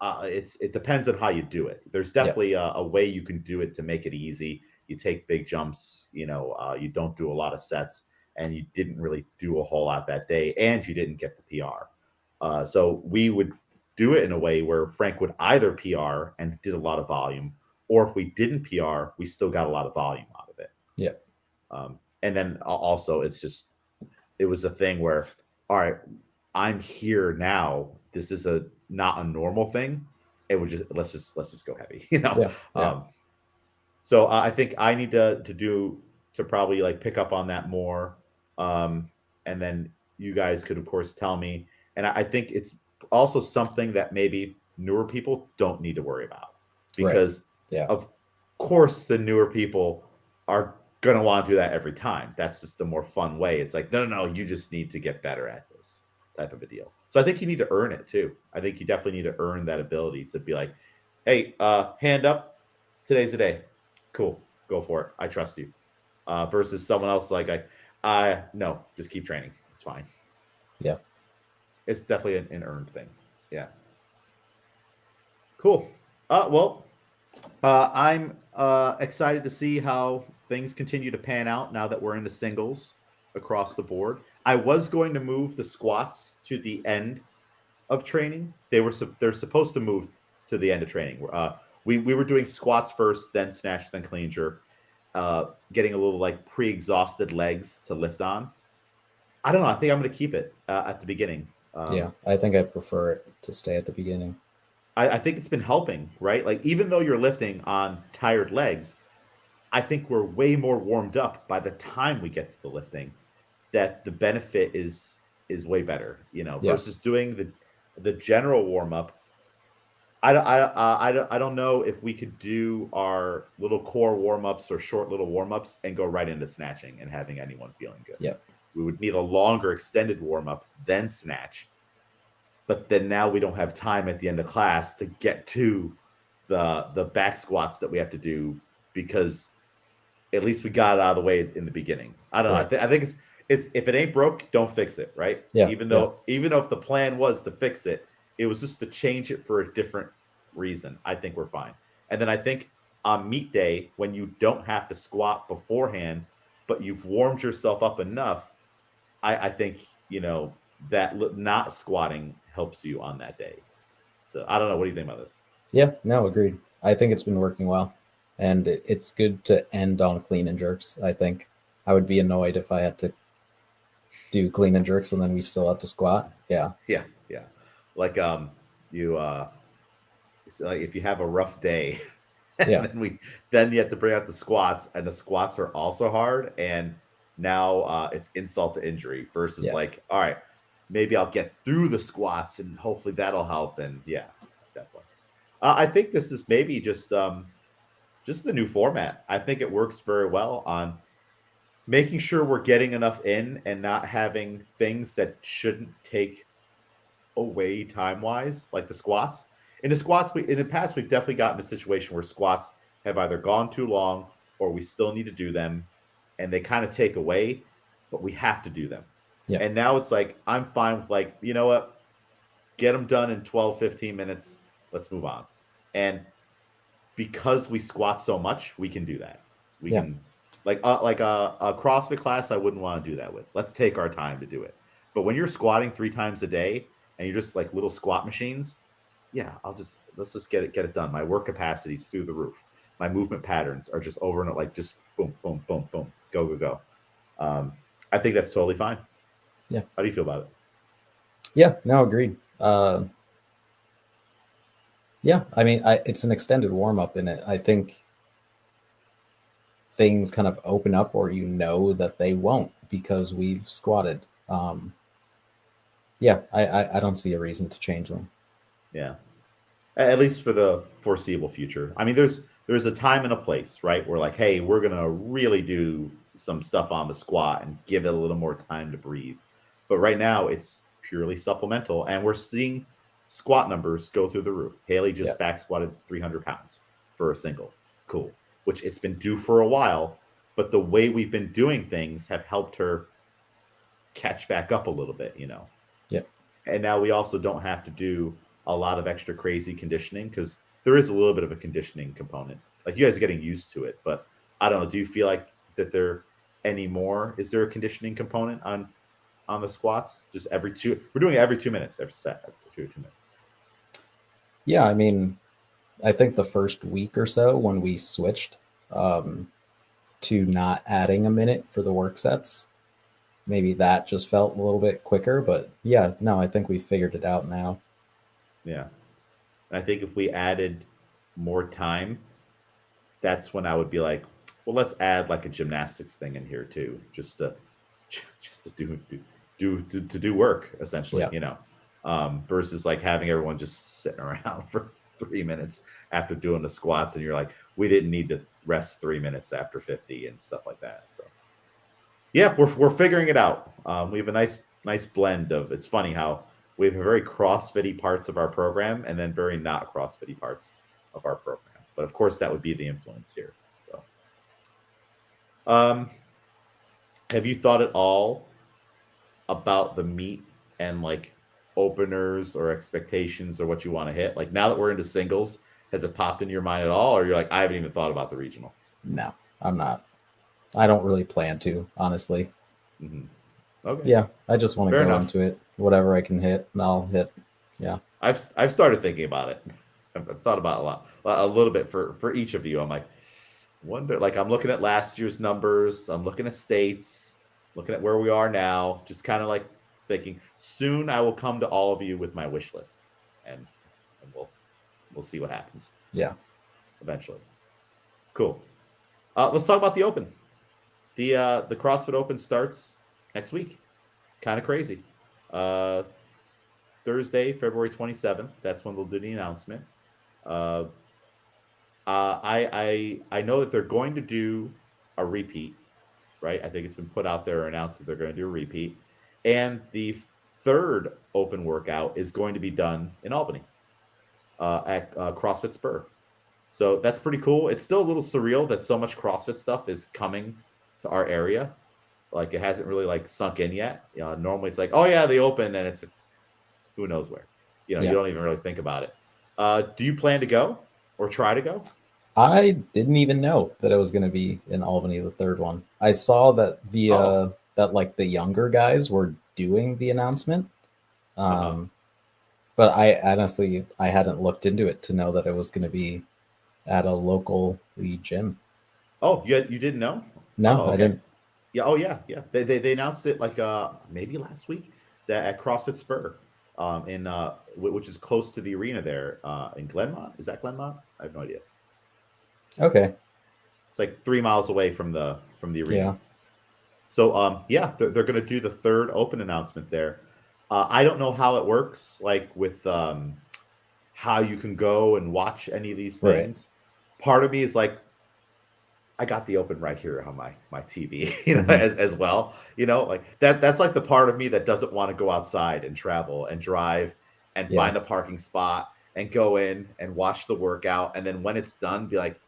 Speaker 1: it depends on how you do it. There's
Speaker 2: Yep.
Speaker 1: definitely a way you can do it to make it easy. You take big jumps, you don't do a lot of sets, and you didn't really do a whole lot that day, and you didn't get the PR. So we would do it in a way where Frank would either PR and did a lot of volume, or if we didn't PR, we still got a lot of volume out of it.
Speaker 2: Yeah.
Speaker 1: And then also, it was a thing where, all right, I'm here now. This is not a normal thing. It would just let's just go heavy,
Speaker 2: Yeah. Yeah.
Speaker 1: So I think I need to probably like pick up on that more, and then you guys could of course tell me. And I think it's also something that maybe newer people don't need to worry about
Speaker 2: Right.
Speaker 1: because
Speaker 2: Yeah.
Speaker 1: of course the newer people are gonna want to do that every time. That's just the more fun way. It's like no, you just need to get better at this type of a deal. So I think you need to earn it too. I think you definitely need to earn that ability to be like, hey, hand up, today's the day. Cool, go for it. I trust you. Versus someone else like I no, just keep training. It's fine.
Speaker 2: Yeah.
Speaker 1: It's definitely an earned thing. Yeah. Cool. Well, I'm excited to see how things continue to pan out now that we're into singles across the board. I was going to move the squats to the end of training. They're supposed to move to the end of training. We were doing squats first, then snatch, then clean jerk, getting a little like pre-exhausted legs to lift on. I don't know. I think I'm going to keep it at the beginning.
Speaker 2: Yeah, I think I prefer it to stay at the beginning.
Speaker 1: I think it's been helping, right? Like even though you're lifting on tired legs, I think we're way more warmed up by the time we get to the lifting. That the benefit is way better,
Speaker 2: Yeah,
Speaker 1: versus doing the general warm up. I don't know if we could do our little core warm ups or short little warm ups and go right into snatching and having anyone feeling good.
Speaker 2: yeah,
Speaker 1: We would need a longer extended warm up, then snatch. But then now we don't have time at the end of class to get to the back squats that we have to do because at least we got it out of the way in the beginning. I don't know.
Speaker 2: right.
Speaker 1: I think it's if it ain't broke, don't fix it, right?
Speaker 2: Yeah,
Speaker 1: Even
Speaker 2: yeah,
Speaker 1: though even though if the plan was to fix it, it was just to change it for a different reason. I think we're fine. And then I think on meet day when you don't have to squat beforehand, but you've warmed yourself up enough, I think that not squatting helps you on that day. So I don't know. What do you think about this?
Speaker 2: yeah. No, agreed. I think it's been working well, and it's good to end on clean and jerks. I think I would be annoyed if I had to do clean and jerks and then we still have to squat. Yeah,
Speaker 1: Yeah, yeah. Like you it's like if you have a rough day and
Speaker 2: yeah,
Speaker 1: then you have to bring out the squats and the squats are also hard and now it's insult to injury versus
Speaker 2: yeah,
Speaker 1: like all right, maybe I'll get through the squats and hopefully that'll help. And yeah, definitely. I think this is maybe just the new format. I think it works very well on making sure we're getting enough in and not having things that shouldn't take away time wise, like the squats. In the squats, in the past, we've definitely gotten a situation where squats have either gone too long or we still need to do them and they kind of take away, but we have to do them.
Speaker 2: yeah,
Speaker 1: And now it's like, I'm fine with like, you know what? Get them done in 12, 15 minutes. Let's move on. And because we squat so much, we can do that. We
Speaker 2: yeah,
Speaker 1: can like a CrossFit class. I wouldn't want to do that with. Let's take our time to do it. But when you're squatting 3 times a day and you're just like little squat machines, yeah, let's just get it done. My work capacity's through the roof. My movement patterns are just over and like just boom, boom, boom, boom, go, go, go. I think that's totally fine.
Speaker 2: yeah,
Speaker 1: How do you feel about it?
Speaker 2: yeah. No, agreed. Yeah, I mean, it's an extended warm up in it. I think things kind of open up, or that they won't because we've squatted. Yeah, I don't see a reason to change them.
Speaker 1: Yeah, at least for the foreseeable future. I mean, there's a time and a place, right? We're like, hey, we're gonna really do some stuff on the squat and give it a little more time to breathe. But right now, it's purely supplemental, and we're seeing squat numbers go through the roof. Haley
Speaker 2: Yeah,
Speaker 1: just back squatted 300 pounds for a single. Cool. Which it's been due for a while, but the way we've been doing things have helped her catch back up a little bit.
Speaker 2: yeah,
Speaker 1: And now we also don't have to do a lot of extra crazy conditioning because there is a little bit of a conditioning component. Like you guys are getting used to it, but I don't know. Do you feel like that there anymore? Is there a conditioning component on the squats? Just every two, we're doing it every 2 minutes, every set, every 2 minutes.
Speaker 2: yeah. I mean, I think the first week or so when we switched to not adding a minute for the work sets, maybe that just felt a little bit quicker. But yeah, no, I think we figured it out now.
Speaker 1: Yeah, and I think if we added more time, that's when I would be like, well, let's add like a gymnastics thing in here too, just to to do work essentially,
Speaker 2: Yeah,
Speaker 1: versus like having everyone just sitting around for 3 minutes after doing the squats, and you're like, we didn't need to rest 3 minutes after 50 and stuff like that. So yeah, we're figuring it out. We have a nice blend of. It's funny how we have very CrossFitty parts of our program, and then very not CrossFitty parts of our program. But of course, that would be the influence here. So, um, have you thought at all about the meet and like openers or expectations or what you want to hit? Like now that we're into singles, has it popped in your mind at all, or you're like, I haven't even thought about the regional?
Speaker 2: no, I'm not. I don't really plan to, honestly.
Speaker 1: Mm-hmm. Okay,
Speaker 2: Yeah, I just want to
Speaker 1: fair
Speaker 2: go
Speaker 1: enough.
Speaker 2: into it. Whatever I can hit, and I'll hit. Yeah,
Speaker 1: I've started thinking about it. I've thought about a little bit for each of you. I'm like, wonder like I'm looking at last year's numbers. I'm looking at states, looking at where we are now. Just kind of like thinking soon I will come to all of you with my wish list, and we'll see what happens
Speaker 2: Yeah.
Speaker 1: eventually. Cool. Let's talk about the Open. The CrossFit Open starts next week. Kind of crazy. Uh, Thursday, February 27th. That's when they'll do the announcement. Uh, I know that they're going to do a repeat, right? I think it's been put out there or announced that they're going to do a repeat, and the third open workout is going to be done in Albany at CrossFit Spur. So that's pretty cool. It's still a little surreal that so much CrossFit stuff is coming to our area. Like it hasn't really like sunk in yet. Normally it's like, oh yeah, they open, and it's who knows where. You
Speaker 2: Yeah.
Speaker 1: don't even really think about it. Do you plan to go or try to go?
Speaker 2: I didn't even know that it was going to be in Albany, the third one. I saw that that like the younger guys were doing the announcement. But I honestly I hadn't looked into it to know that it was going to be at a local gym.
Speaker 1: Oh, you didn't know?
Speaker 2: No,
Speaker 1: Oh,
Speaker 2: I
Speaker 1: okay.
Speaker 2: didn't.
Speaker 1: Yeah. Oh, yeah. Yeah. They announced it like maybe last week that at CrossFit Spur, in which is close to the arena there in Glenmont. Is that Glenmont? I have no idea.
Speaker 2: Okay.
Speaker 1: It's like 3 miles away from the arena.
Speaker 2: Yeah.
Speaker 1: So yeah, they're going to do the third open announcement there. I don't know how it works, like with how you can go and watch any of these
Speaker 2: Right.
Speaker 1: things. Part of me is like, I got the open right here on my TV, as well. Like that's like the part of me that doesn't want to go outside and travel and drive and
Speaker 2: Yeah.
Speaker 1: find a parking spot and go in and watch the workout. And then when it's done, be like,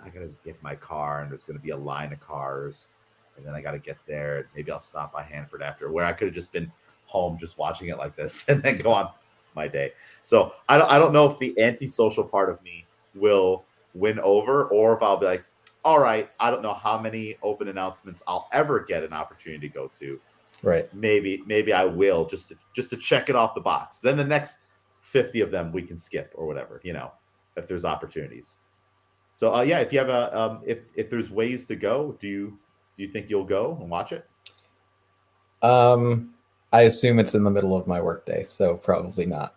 Speaker 1: I gotta get to my car and there's gonna be a line of cars. And then I gotta get there. Maybe I'll stop by Hanford after, where I could have just been home just watching it like this and then go on my day. So I don't know if the antisocial part of me will win over, or if I'll be like, all right, I don't know how many open announcements I'll ever get an opportunity to go to.
Speaker 2: Right.
Speaker 1: Maybe I will just to check it off the box. Then the next 50 of them we can skip or whatever, if there's opportunities. So yeah, if you have if there's ways to go, do you think you'll go and watch it?
Speaker 2: I assume it's in the middle of my workday, so probably not.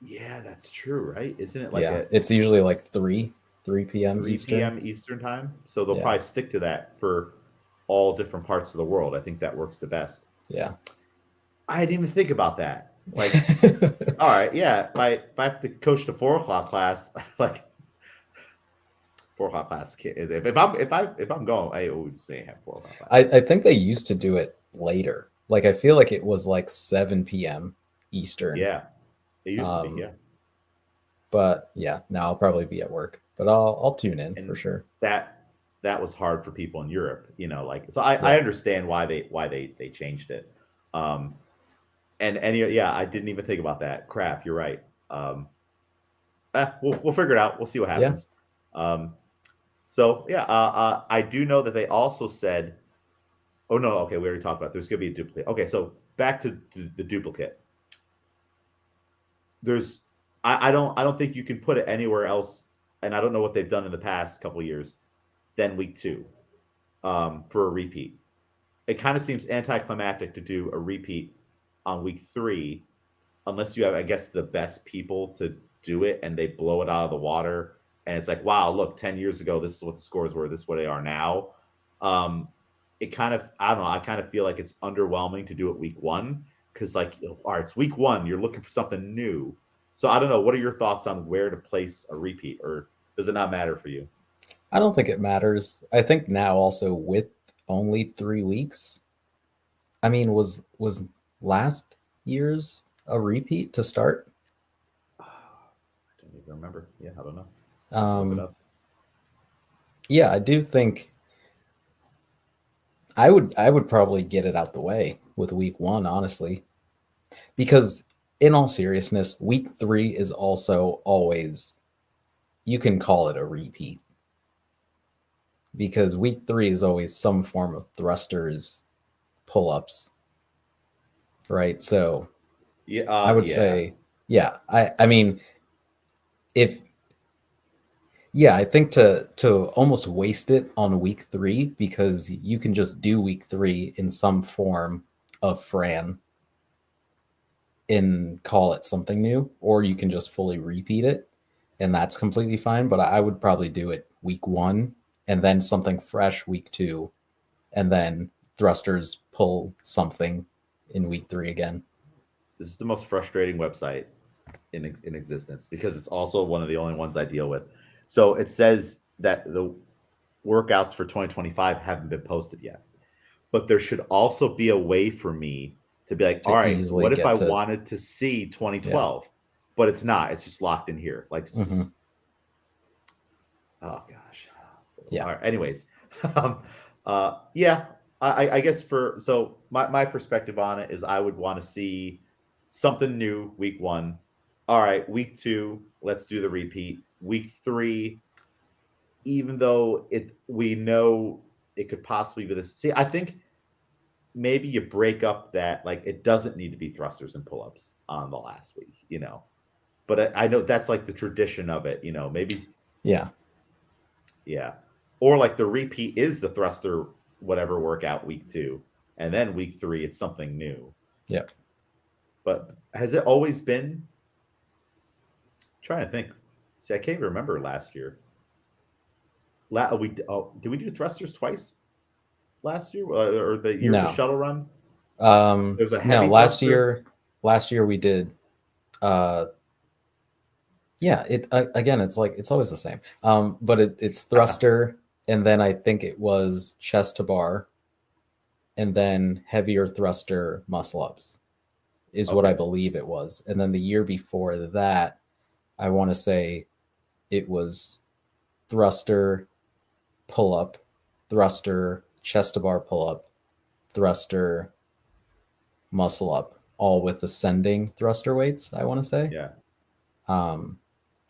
Speaker 1: Yeah, that's true, right? Isn't it like
Speaker 2: it's usually like 3 p.m.
Speaker 1: 3
Speaker 2: Eastern.
Speaker 1: p.m. Eastern time? So they'll probably stick to that for all different parts of the world. I think that works the best.
Speaker 2: Yeah.
Speaker 1: I didn't even think about that. Like, all right, yeah. If I have to coach the 4 o'clock class, like 4 o'clock class. If I'm going, I would say have 4 o'clock class.
Speaker 2: I think they used to do it later. Like I feel like it was like 7 p.m. Eastern.
Speaker 1: Yeah, it used to be. Yeah,
Speaker 2: but yeah, now I'll probably be at work, but I'll tune in for sure.
Speaker 1: That was hard for people in Europe, so I understand why they changed it. Yeah, I didn't even think about that. Crap, you're right. We'll figure it out. We'll see what happens. Yeah. So yeah, I do know that they also said, oh no, okay, we already talked about it. There's going to be a duplicate. Okay, so back to the duplicate. I don't think you can put it anywhere else, and I don't know what they've done in the past couple of years, than week 2 for a repeat. It kind of seems anticlimactic to do a repeat on week 3, unless you have, I guess, the best people to do it and they blow it out of the water. And it's like, wow, look, 10 years ago, this is what the scores were. This is what they are now. It kind of, I don't know. I kind of feel like it's underwhelming to do it week 1 because, like, all right, it's week 1. You're looking for something new. So I don't know. What are your thoughts on where to place a repeat, or does it not matter for you?
Speaker 2: I don't think it matters. I think now also with only 3 weeks. I mean, was last year's a repeat to start?
Speaker 1: I don't even remember. Yeah, I don't know.
Speaker 2: Look it up. Yeah, I do think I would probably get it out the way with week 1, honestly, because in all seriousness, week 3 is also always, you can call it a repeat, because week 3 is always some form of thrusters, pull-ups, right? So
Speaker 1: yeah,
Speaker 2: I would say, yeah, I mean, I think to almost waste it on week 3, because you can just do week 3 in some form a Fran and call it something new, or you can just fully repeat it, and that's completely fine. But I would probably do it week 1 and then something fresh week 2, and then thrusters pull something in week 3 again.
Speaker 1: This is the most frustrating website in existence because it's also one of the only ones I deal with. So it says that the workouts for 2025 haven't been posted yet, but there should also be a way for me to be like, all
Speaker 2: To
Speaker 1: right,
Speaker 2: easily
Speaker 1: what if I
Speaker 2: get to,
Speaker 1: wanted to see
Speaker 2: yeah.
Speaker 1: 2012? But it's not. It's just locked in here. Like,
Speaker 2: Mm-hmm.
Speaker 1: oh gosh.
Speaker 2: Yeah.
Speaker 1: All right. Anyways, yeah. I guess so my perspective on it is I would want to see something new week 1. All right, week 2, let's do the repeat. Week 3, even though we know it could possibly be this. See, I think maybe you break up that like it doesn't need to be thrusters and pull-ups on the last week, But I know that's like the tradition of it, maybe
Speaker 2: Yeah.
Speaker 1: yeah. Or like the repeat is the thruster whatever workout week 2, and then week 3 it's something new.
Speaker 2: Yeah.
Speaker 1: But has it always been? I'm trying to think. See, I can't even remember last year. Did we do thrusters twice last year or the year of the
Speaker 2: No.
Speaker 1: shuttle run? There's a
Speaker 2: No,
Speaker 1: heavy thruster.
Speaker 2: last year we did yeah, again it's like it's always the same. But it's thruster, and then I think it was chest to bar, and then heavier thruster muscle ups is what I
Speaker 1: Okay.
Speaker 2: believe it was. And then the year before that, I want to say it was thruster pull up, thruster chest to bar pull up, thruster muscle up, all with ascending thruster weights, I want to say.
Speaker 1: Yeah.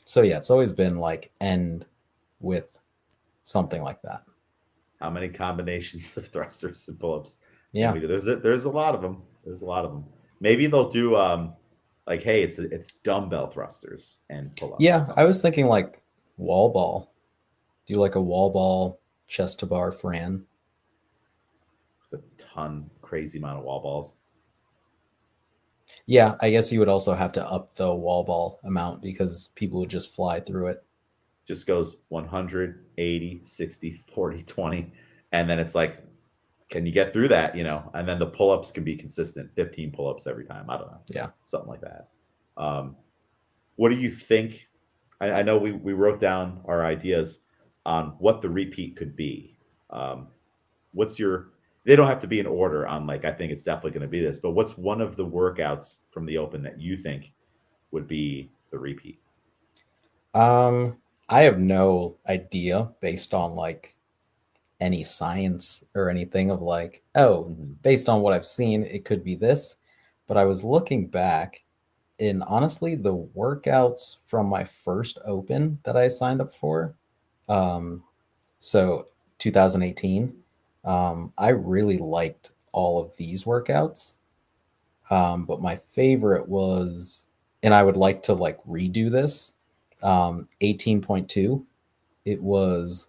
Speaker 2: So yeah, it's always been like end with something like that.
Speaker 1: How many combinations of thrusters and pull-ups can
Speaker 2: Yeah.
Speaker 1: we do? There's a lot of them. There's a lot of them. Maybe they'll do like, hey, it's dumbbell thrusters and pull-ups or
Speaker 2: Yeah,
Speaker 1: something.
Speaker 2: I was thinking like wall ball. Do like a wall ball chest to bar Fran.
Speaker 1: It's a crazy amount of wall balls.
Speaker 2: Yeah, I guess you would also have to up the wall ball amount because people would just fly through it.
Speaker 1: Just goes 100, 80, 60, 40, 20. And then it's like, can you get through that? And then the pull-ups can be consistent, 15 pull-ups every time. I don't know.
Speaker 2: Yeah.
Speaker 1: Something like that. What do you think? I know we wrote down our ideas on what the repeat could be. What's your, they don't have to be in order on like, I think it's definitely going to be this, but what's one of the workouts from the Open that you think would be the repeat?
Speaker 2: I have no idea based on like any science or anything of like, oh, based on what I've seen, it could be this. But I was looking back, and honestly, the workouts from my first Open that I signed up for, so 2018, I really liked all of these workouts. But my favorite was, and I would like to like redo this, 18.2. It was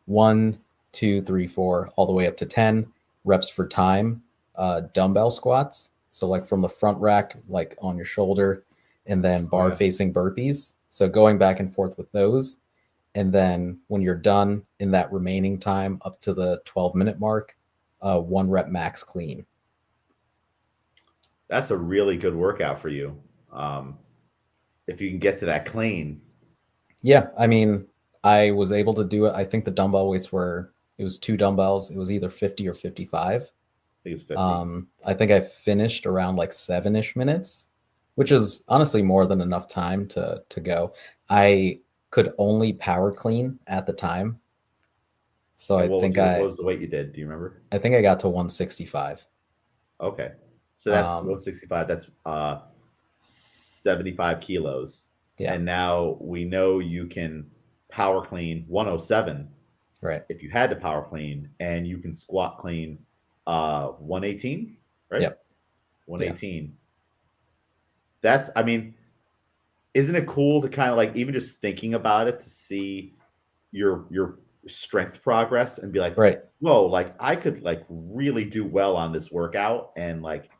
Speaker 2: 1, 2, 3, 4, all the way up to 10 reps for time, dumbbell squats. So like from the front rack, like on your shoulder, and then bar facing burpees. So going back and forth with those. And then when you're done in that remaining time up to the 12-minute mark, 1 rep max clean.
Speaker 1: That's a really good workout for you. If you can get to that clean.
Speaker 2: Yeah, I mean, I was able to do it. I think the dumbbell weights it was 2 dumbbells. It was either 50 or 55.
Speaker 1: I think it's 50.
Speaker 2: I think I finished around like 7-ish minutes, which is honestly more than enough time to go. I could only power clean at the time. So
Speaker 1: And what was the weight you did? Do you remember?
Speaker 2: I think I got to 165.
Speaker 1: Okay. So that's 165. That's 75 kilos.
Speaker 2: Yeah.
Speaker 1: And now we know you can power clean 107.
Speaker 2: Right.
Speaker 1: If you had to power clean, and you can squat clean 118, right?
Speaker 2: Yep.
Speaker 1: 118. Yeah. That's, I mean, isn't it cool to kind of like even just thinking about it to see your strength progress and be like,
Speaker 2: Right.
Speaker 1: whoa, like I could like really do well on this workout, and like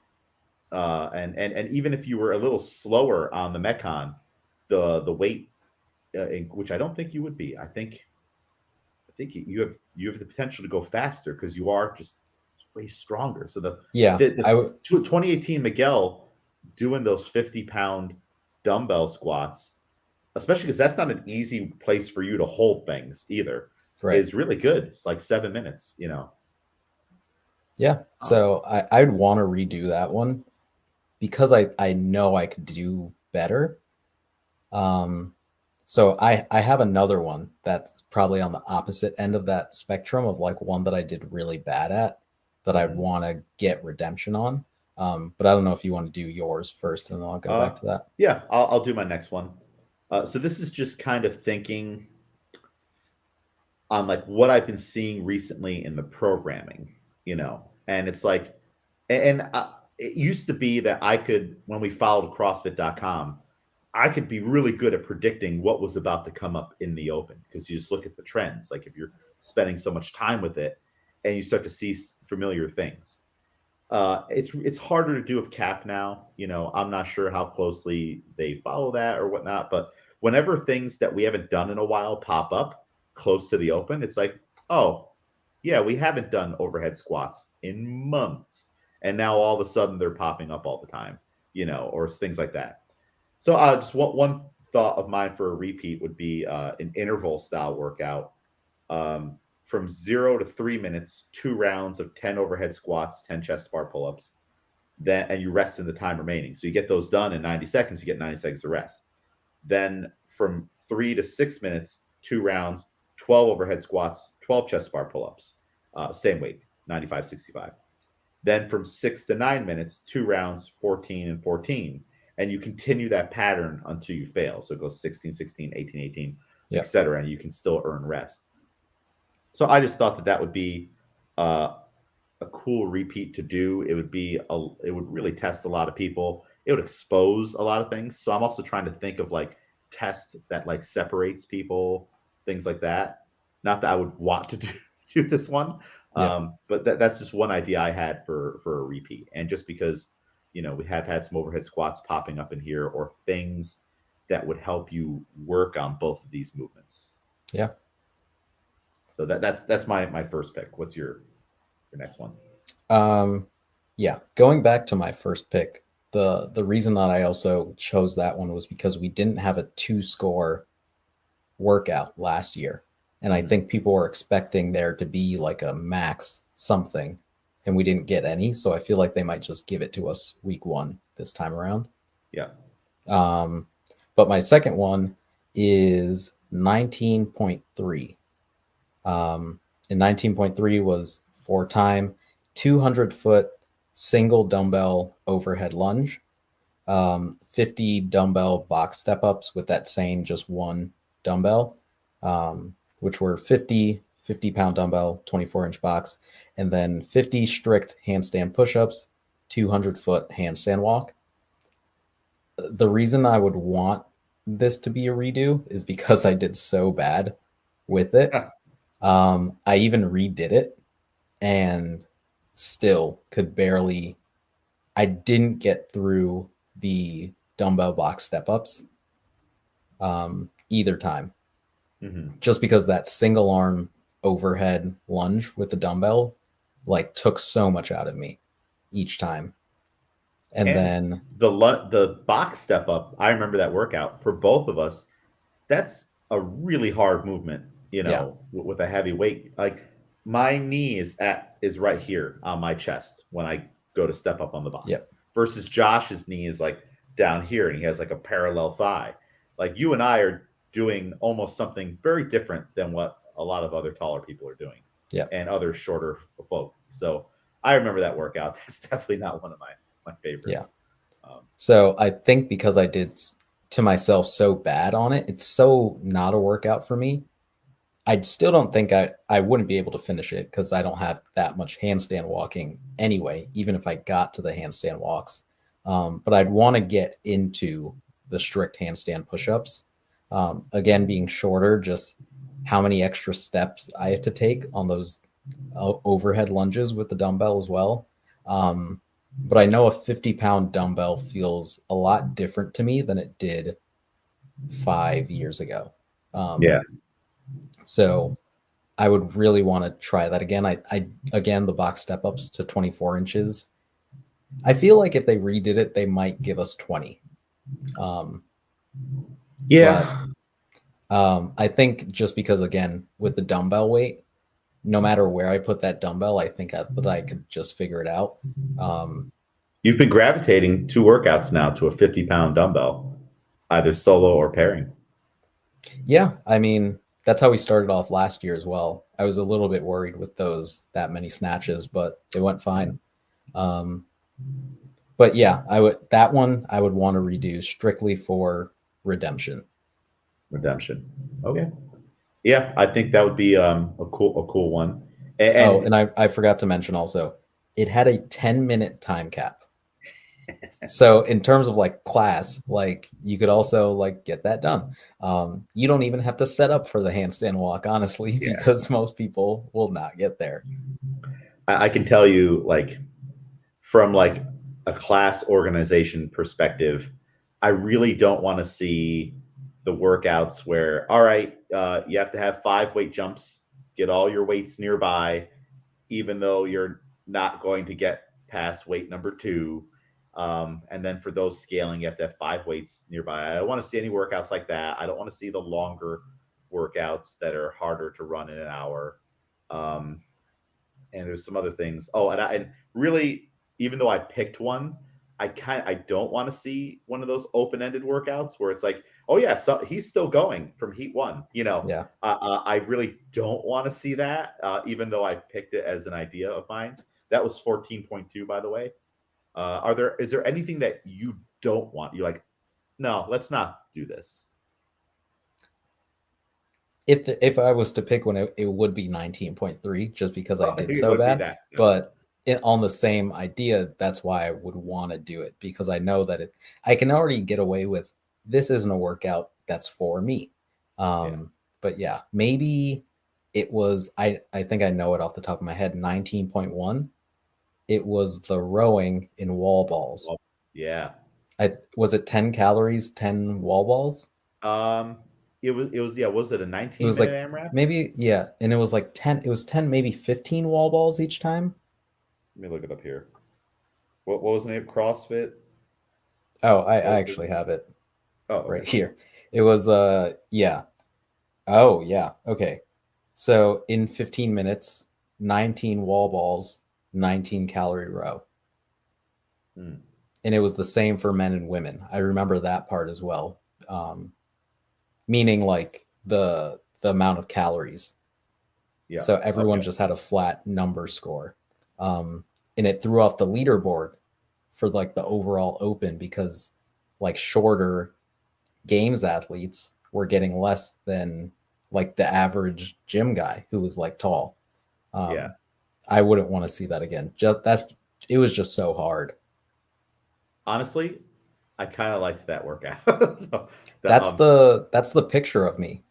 Speaker 1: and even if you were a little slower on the Metcon, the weight, which I don't think you would be. I think you have the potential to go faster because you are just way stronger. So
Speaker 2: Yeah.
Speaker 1: the 2018 Miguel doing those 50-pound dumbbell squats, especially because that's not an easy place for you to hold things either,
Speaker 2: Right.
Speaker 1: is really good. It's like 7 minutes, you know.
Speaker 2: Yeah. So I'd want to redo that one because I know I could do better. So I have another one that's probably on the opposite end of that spectrum of like one that I did really bad at that I'd want to get redemption on. But I don't know if you want to do yours first, and then I'll go back to that.
Speaker 1: Yeah, I'll do my next one. So this is just kind of thinking on like what I've been seeing recently in the programming, you know, and it's like, and it used to be that I could, when we followed CrossFit.com, I could be really good at predicting what was about to come up in the open because you just look at the trends. Like if you're spending so much time with it, and you start to see familiar things. It's harder to do with cap now. You know, I'm not sure how closely they follow that or whatnot, but whenever things that we haven't done in a while pop up close to the open, it's like, oh, yeah, we haven't done overhead squats in months, and now all of a sudden they're popping up all the time, you know, or things like that. So just one thought of mine for a repeat would be an interval style workout, from 0 to 3 minutes, 2 rounds of 10 overhead squats, 10 chest bar pull-ups, then and you rest in the time remaining. So you get those done in 90 seconds, you get 90 seconds of rest. Then from 3 to 6 minutes, 2 rounds, 12 overhead squats, 12 chest bar pull-ups, same weight, 95, 65. Then from 6 to 9 minutes, 2 rounds, 14 and 14. And you continue that pattern until you fail. So it goes 16, 16, 18, 18,
Speaker 2: Yeah.
Speaker 1: et cetera. And you can still earn rest. So I just thought that would be a cool repeat to do. It would really test a lot of people. It would expose a lot of things. So I'm also trying to think of like test that like separates people, things like that. Not that I would want to do this one, but that's just one idea I had for a repeat. And just because, you know, we have had some overhead squats popping up in here, or things that would help you work on both of these movements.
Speaker 2: Yeah.
Speaker 1: So that's my first pick. What's your next one?
Speaker 2: Yeah, going back to my first pick, the reason that I also chose that one was because we didn't have a 2-score workout last year. And I think people were expecting there to be like a max something, and we didn't get any. So I feel like they might just give it to us week 1 this time around.
Speaker 1: Yeah.
Speaker 2: But my second one is 19.3. And 19.3 was 4-time 200-foot single dumbbell overhead lunge, 50 dumbbell box step ups with that same just one dumbbell, which were 50 pound dumbbell, 24-inch box, and then 50 strict handstand push-ups, 200-foot handstand walk. The reason I would want this to be a redo is because I did so bad with it. I even redid it and still could barely, I didn't get through the dumbbell box step ups either time. Just because that single arm overhead lunge with the dumbbell like took so much out of me each time. And then
Speaker 1: the box step up, I remember that workout for both of us. That's a really hard movement, you know, with a heavy weight. Like my knee is right here on my chest when I go to step up on the box. Versus Josh's knee is like down here, and he has like a parallel thigh. Like you and I are doing almost something very different than what a lot of other taller people are doing. And other shorter folk. So I remember that workout. That's definitely not one of my favorites.
Speaker 2: So I think because I did to myself so bad on it, it's so not a workout for me. I still don't think I wouldn't be able to finish it because I don't have that much handstand walking anyway, even if I got to the handstand walks. But I'd want to get into the strict handstand push-ups. Again, being shorter just how many extra steps I have to take on those overhead lunges with the dumbbell as well. But I know a 50-pound dumbbell feels a lot different to me than it did 5 years ago.
Speaker 1: Yeah.
Speaker 2: So I would really want to try that again. I again, the box step ups to 24 inches. I feel like if they redid it, they might give us 20. Um, but
Speaker 1: Yeah.
Speaker 2: I think just because, again, with the dumbbell weight, no matter where I put that dumbbell, I think that I could just figure it out.
Speaker 1: You've been gravitating to workouts now to a 50-pound dumbbell, either solo or pairing.
Speaker 2: Yeah, I mean, that's how we started off last year as well. I was a little bit worried with that many snatches, but it went fine. But yeah, I would want to redo strictly for redemption.
Speaker 1: Redemption. Okay. Yeah, I think that would be a cool one.
Speaker 2: Oh,
Speaker 1: And
Speaker 2: and I forgot to mention also, it had a 10-minute time cap. So in terms of like class, like you could also like get that done. You don't even have to set up for the handstand walk, honestly,
Speaker 1: yeah,
Speaker 2: because most people will not get there.
Speaker 1: I can tell you, like, from like a class organization perspective, I really don't want to see the workouts where, all right, you have to have 5 weight jumps, get all your weights nearby, even though you're not going to get past weight number 2. And then for those scaling, you have to have 5 weights nearby. I don't want to see any workouts like that. I don't want to see the longer workouts that are harder to run in an hour. Um, and there's some other things. Oh, and really, even though I picked one, I don't want to see one of those open-ended workouts where it's like, oh yeah, so he's still going from heat 1.
Speaker 2: Yeah.
Speaker 1: I really don't want to see that, even though I picked it as an idea of mine. That was 14.2, by the way. Is there anything that you don't want? You're like, no, let's not do this.
Speaker 2: If I was to pick one, it would be 19.3, just because I did
Speaker 1: It
Speaker 2: so
Speaker 1: would be
Speaker 2: bad.
Speaker 1: that. Yeah.
Speaker 2: But on the same idea, that's why I would want to do it, because I know that I can already get away with this isn't a workout that's for me.
Speaker 1: Yeah.
Speaker 2: But yeah, maybe it was I think I know it off the top of my head. 19.1. It was the rowing in wall balls.
Speaker 1: Well, yeah.
Speaker 2: Was it 10 calories, 10 wall balls?
Speaker 1: Um, it was yeah. Was it a
Speaker 2: It
Speaker 1: 19
Speaker 2: was
Speaker 1: minute
Speaker 2: like
Speaker 1: AMRAP?
Speaker 2: maybe, yeah, and it was like 10. It was 10, maybe 15 wall balls each time.
Speaker 1: Let me look it up here. What was the name? CrossFit.
Speaker 2: Oh, I
Speaker 1: Open.
Speaker 2: actually have it
Speaker 1: Oh,
Speaker 2: right
Speaker 1: okay.
Speaker 2: here. It was yeah. Oh, yeah. Okay. So in 15 minutes, 19 wall balls, 19 calorie row.
Speaker 1: Hmm.
Speaker 2: And it was the same for men and women. I remember that part as well. Meaning like the amount of calories.
Speaker 1: Yeah.
Speaker 2: So everyone
Speaker 1: Okay.
Speaker 2: just had a flat number score. And it threw off the leaderboard for like the overall open, because like shorter games athletes were getting less than like the average gym guy who was like tall.
Speaker 1: Yeah.
Speaker 2: I wouldn't want to see that again. It was just so hard.
Speaker 1: Honestly, I kind of liked that workout. So
Speaker 2: That's the picture of me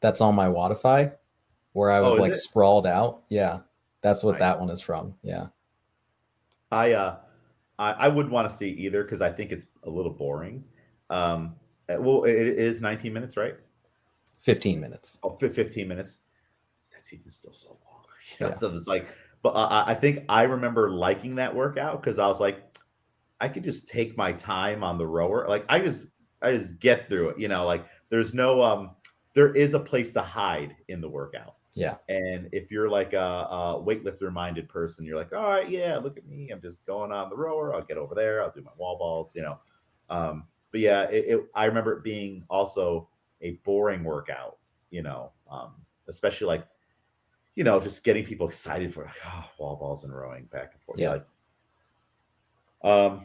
Speaker 2: that's on my Wodify, where I
Speaker 1: oh,
Speaker 2: was
Speaker 1: is
Speaker 2: like
Speaker 1: it
Speaker 2: sprawled out. Yeah, that's what
Speaker 1: nice?
Speaker 2: that one is from. Yeah,
Speaker 1: I uh, I wouldn't want to see either because I think it's a little boring. Well, it is 19 minutes, right?
Speaker 2: 15 minutes.
Speaker 1: Oh, 15 minutes. That's even still so long.
Speaker 2: Yeah,
Speaker 1: So it's like, but I think I remember liking that workout because I was like, I could just take my time on the rower. Like I just get through it. Like there is a place to hide in the workout.
Speaker 2: yeah,
Speaker 1: And if you're like a weightlifter minded person, you're like, all right, yeah, look at me. I'm just going on the rower. I'll get over there. I'll do my wall balls. But yeah, I remember it being also a boring workout, especially like, just getting people excited for like, wall balls and rowing back and forth.
Speaker 2: yeah.
Speaker 1: Yeah.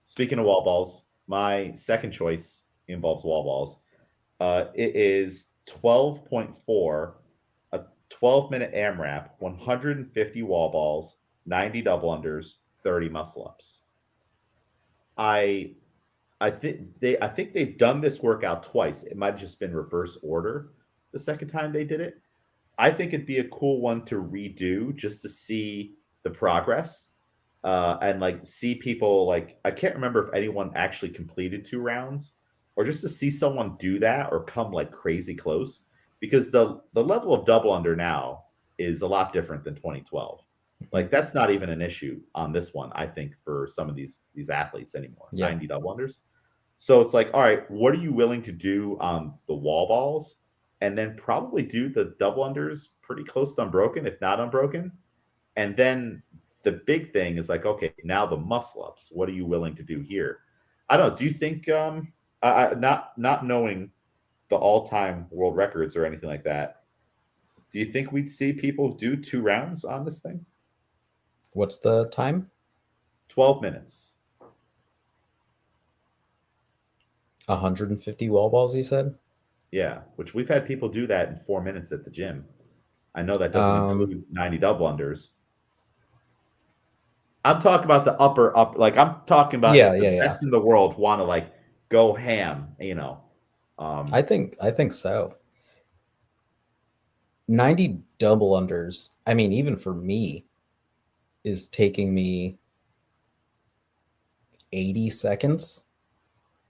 Speaker 1: Speaking of wall balls, my second choice involves wall balls. It is 12.4, a 12-minute AMRAP, 150 wall balls, 90 double unders, 30 muscle ups. I I think they've done this workout twice. It might have just been reverse order the second time they did it. I think it'd be a cool one to redo just to see the progress, and like see people like I can't remember if anyone actually completed 2 rounds, or just to see someone do that or come like crazy close, because the level of double under now is a lot different than 2012.
Speaker 2: Mhm.
Speaker 1: Like that's not even an issue on this one, I think, for some of these athletes anymore.
Speaker 2: Yeah.
Speaker 1: 90 double unders. So it's like, all right, what are you willing to do on the wall balls? And then probably do the double unders pretty close to unbroken, if not unbroken. And then the big thing is like, okay, now the muscle ups. What are you willing to do here? I don't know. Do you think, not knowing the all time world records or anything like that, do you think we'd see people do 2 rounds on this thing?
Speaker 2: What's the time?
Speaker 1: 12 minutes.
Speaker 2: 150 wall balls, you said?
Speaker 1: Yeah, which we've had people do that in 4 minutes at the gym. I know that doesn't
Speaker 2: Um,
Speaker 1: include 90 double unders. I'm talking about the upper up. Like I'm talking about
Speaker 2: yeah,
Speaker 1: if the
Speaker 2: yeah, yeah.
Speaker 1: best in the world want to like go ham. Um,
Speaker 2: I think so. 90 double unders. I mean, even for me, is taking me 80 seconds.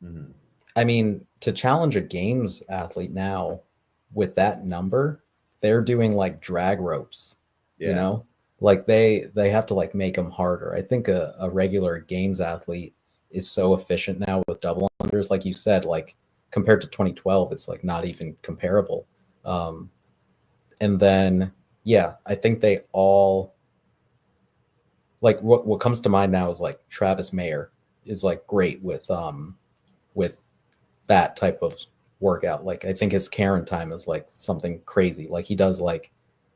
Speaker 1: mhm.
Speaker 2: I mean, to challenge a games athlete now with that number, they're doing like drag ropes, you
Speaker 1: Yeah,
Speaker 2: know? Like they have to like make them harder. I think a regular games athlete is so efficient now with double unders, like you said, like compared to 2012, it's like not even comparable. Um, and then yeah, I think they all like what comes to mind now is like Travis Mayer is like great with that type of workout. Like I think his Karen time is like something crazy. Like he does like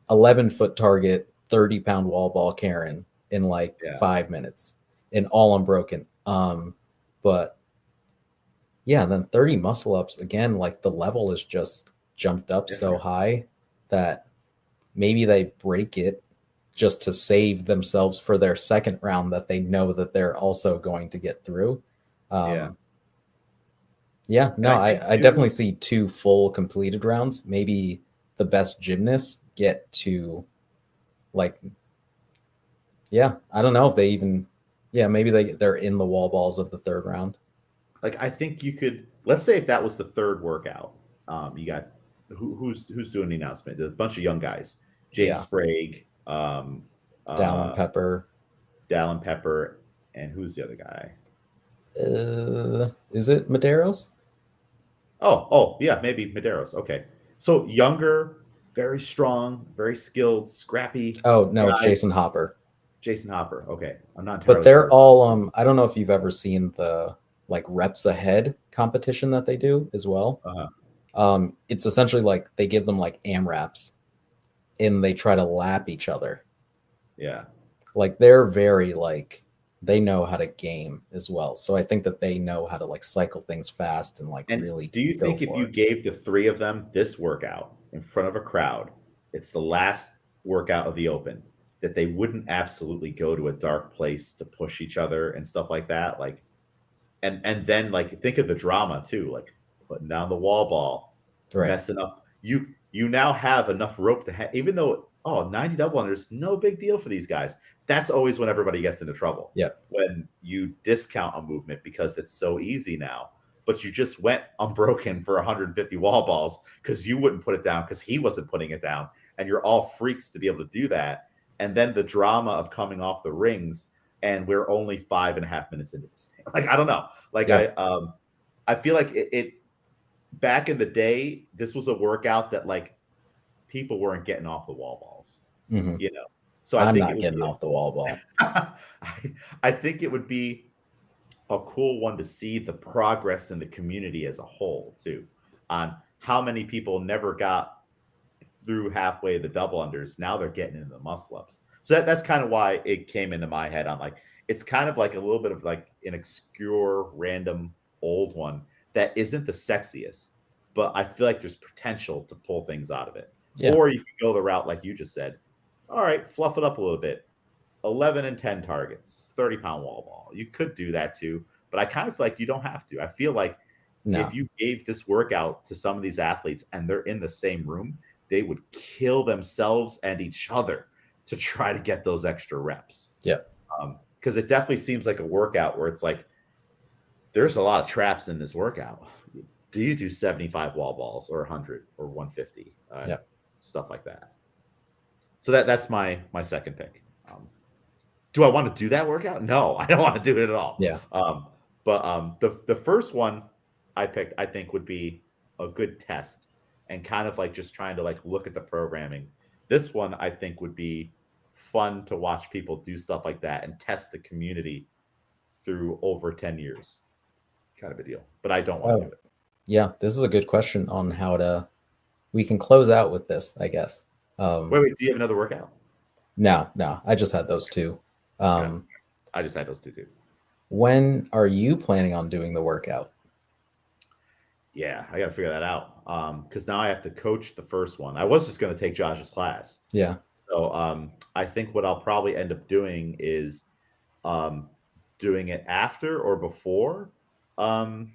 Speaker 2: 11-foot target, 30-pound wall ball Karen in like
Speaker 1: yeah,
Speaker 2: 5 minutes and all unbroken. But yeah, then 30 muscle ups again, like the level is just jumped up so
Speaker 1: different.
Speaker 2: high that maybe they break it just to save themselves for their second round that they know that they're also going to get through.
Speaker 1: Yeah,
Speaker 2: Um, Yeah,
Speaker 1: and
Speaker 2: no,
Speaker 1: I think
Speaker 2: I definitely
Speaker 1: too.
Speaker 2: see two full completed rounds. Maybe the best gymnasts get to like, yeah, I don't know if they even, yeah, maybe they're in the wall balls of the third round.
Speaker 1: Like I think you could. Let's say if that was the third workout, you got who's doing the announcement? There's a bunch of young guys. James
Speaker 2: Yeah,
Speaker 1: Sprague,
Speaker 2: Dallin
Speaker 1: uh,
Speaker 2: Pepper.
Speaker 1: Dallin Pepper, and who's the other guy?
Speaker 2: Is it Medeiros?
Speaker 1: Oh, yeah, maybe Medeiros. Okay. So younger, very strong, very skilled, scrappy
Speaker 2: Oh no, it's
Speaker 1: guys.
Speaker 2: Jason Hopper.
Speaker 1: Jason Hopper. Okay. I'm not
Speaker 2: But
Speaker 1: entirely
Speaker 2: they're
Speaker 1: sure.
Speaker 2: all I don't know if you've ever seen the like reps ahead competition that they do as well.
Speaker 1: Uh-huh.
Speaker 2: It's essentially like they give them like AMRAPs and they try to lap each other.
Speaker 1: Yeah.
Speaker 2: Like they're very like they know how to game as well. So I think that they know how to like cycle things fast and like
Speaker 1: And
Speaker 2: really
Speaker 1: do you
Speaker 2: go
Speaker 1: think if
Speaker 2: for
Speaker 1: you
Speaker 2: it.
Speaker 1: gave the three of them this workout in front of a crowd, it's the last workout of the Open, that they wouldn't absolutely go to a dark place to push each other and stuff like that? Like, and then like think of the drama too, like putting down the wall ball,
Speaker 2: Right.
Speaker 1: messing up. You now have enough rope to even though 90 double unders, no big deal for these guys. That's always when everybody gets into trouble.
Speaker 2: Yeah.
Speaker 1: When you discount a movement because it's so easy now. But you just went unbroken for 150 wall balls because you wouldn't put it down because he wasn't putting it down. And you're all freaks to be able to do that. And then the drama of coming off the rings, and we're only 5.5 minutes into this thing. Like, I don't know. Like
Speaker 2: Yeah.
Speaker 1: I feel like it back in the day, this was a workout that like people weren't getting off the wall balls,
Speaker 2: Hmm.
Speaker 1: you know. So I
Speaker 2: I'm
Speaker 1: think it
Speaker 2: not
Speaker 1: would
Speaker 2: getting
Speaker 1: be
Speaker 2: off the wall ball.
Speaker 1: I think it would be a cool one to see the progress in the community as a whole too, on how many people never got through halfway the double unders. Now they're getting into the muscle ups. So that's kind of why it came into my head on like it's kind of like a little bit of like an obscure, random old one that isn't the sexiest, but I feel like there's potential to pull things out of it.
Speaker 2: Yeah.
Speaker 1: Or you could go the route like you just said. All right, fluff it up a little bit. 11 and 10 targets, 30-pound wall ball. You could do that too, but I kind of feel like you don't have to. I feel like if
Speaker 2: No.
Speaker 1: you gave this workout to some of these athletes and they're in the same room, they would kill themselves and each other to try to get those extra reps.
Speaker 2: Yeah.
Speaker 1: Because it definitely seems like a workout where it's like there's a lot of traps in this workout. Do you do 75 wall balls or 100 or 150? Stuff like that. So that's my second pick. Do I want to do that workout? No, I don't want to do it at all.
Speaker 2: Yeah.
Speaker 1: But the first one I picked, I think, would be a good test and kind of like just trying to like look at the programming. This one I think would be fun to watch people do stuff like that and test the community through over 10 years. Kind of a deal. But I don't want to do it.
Speaker 2: Yeah, this is a good question on how to. We can close out with this, I guess.
Speaker 1: Wait, do you have another workout?
Speaker 2: No, I just had those two.
Speaker 1: I just had those two too.
Speaker 2: When are you planning on doing the workout?
Speaker 1: Yeah, I got to figure that out because now I have to coach the first one. I was just going to take Josh's class.
Speaker 2: Yeah.
Speaker 1: So I think what I'll probably end up doing is doing it after or before and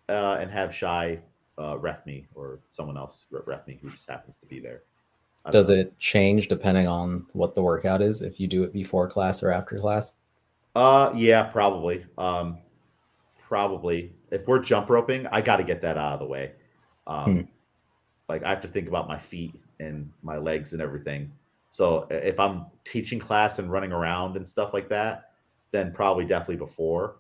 Speaker 1: have Shy ref me or someone else ref me who just happens to be there.
Speaker 2: Does it change depending on what the workout is if you do it before class or after class?
Speaker 1: Yeah, probably. Probably. If we're jump roping, I got to get that out of the way. Like I have to think about my feet and my legs and everything. So if I'm teaching class and running around and stuff like that, then probably definitely before.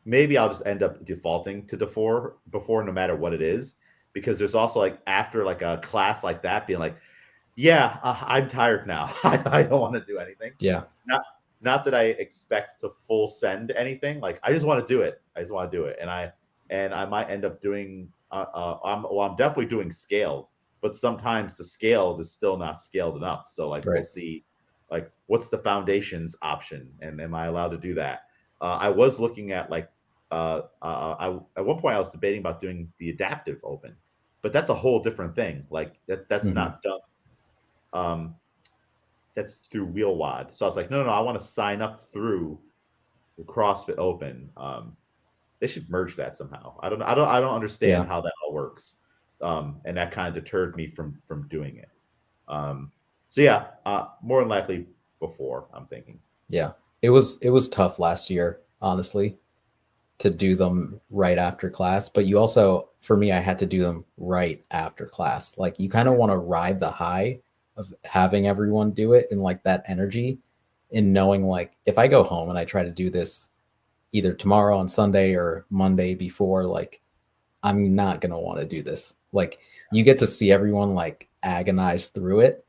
Speaker 1: Maybe I'll just end up defaulting to before no matter what it is, because there's also like after like a class like that being like, yeah, I'm tired now. I don't want to do anything.
Speaker 2: Yeah.
Speaker 1: Not that I expect to full send anything. Like I just want to do it. And I might end up doing. I'm definitely doing scaled, but sometimes the scaled is still not scaled enough. So like We'll see, like what's the foundations option, and am I allowed to do that? I was looking at like at one point I was debating about doing the adaptive open, but that's a whole different thing. Like that's not done. That's through Wheel Wad. So I was like, no, I want to sign up through the CrossFit Open. They should merge that somehow. I don't understand how that all works. And that kind of deterred me from doing it. So yeah, more than likely before, I'm thinking.
Speaker 2: Yeah. It was tough last year, honestly, to do them right after class. But you also, for me, I had to do them right after class. Like you kind of want to ride the high of having everyone do it and like that energy in knowing like if I go home and I try to do this either tomorrow on Sunday or Monday before, like I'm not going to want to do this. Like you get to see everyone like agonize through it.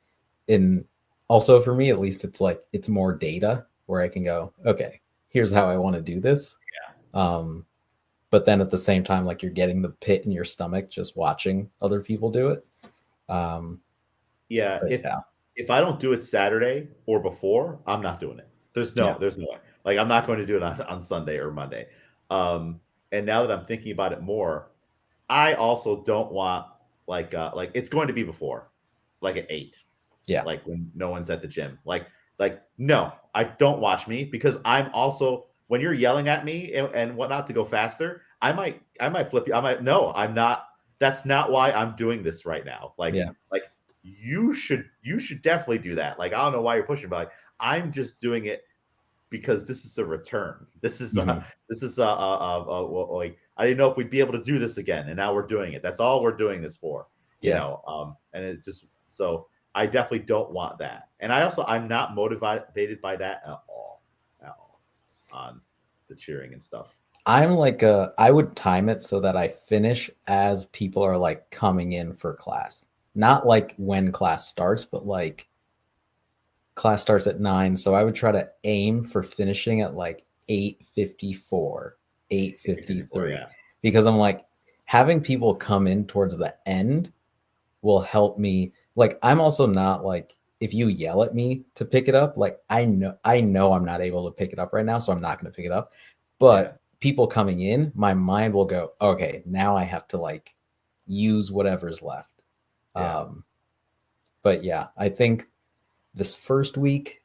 Speaker 2: And also for me, at least it's like, it's more data where I can go, okay, here's how I want to do this.
Speaker 1: Yeah.
Speaker 2: But then at the same time, like you're getting the pit in your stomach, just watching other people do it.
Speaker 1: Yeah, if I don't do it Saturday or before, I'm not doing it. There's no way. Like I'm not going to do it on Sunday or Monday. And now that I'm thinking about it more, I also don't want like it's going to be before, like at 8.
Speaker 2: Yeah.
Speaker 1: Like when no one's at the gym. Like no, I don't watch me because I'm also when you're yelling at me and whatnot to go faster, I might flip you. No, I'm not. That's not why I'm doing this right now. Like you should definitely do that. Like I don't know why you're pushing, but like I'm just doing it because this is a return. This is like I didn't know if we'd be able to do this again, and now we're doing it. That's all we're doing this for. You know, and it just so I definitely don't want that, and I'm not motivated by that at all on the cheering and stuff.
Speaker 2: I'm like I would time it so that I finish as people are like coming in for class. Not like when class starts, but like class starts at 9. So I would try to aim for finishing at like 8:54, 8:53. Because I'm like having people come in towards the end will help me. Like I'm also not like if you yell at me to pick it up, like I know I'm not able to pick it up right now, so I'm not going to pick it up. But people coming in, my mind will go, okay, now I have to like use whatever's left. But yeah, I think this first week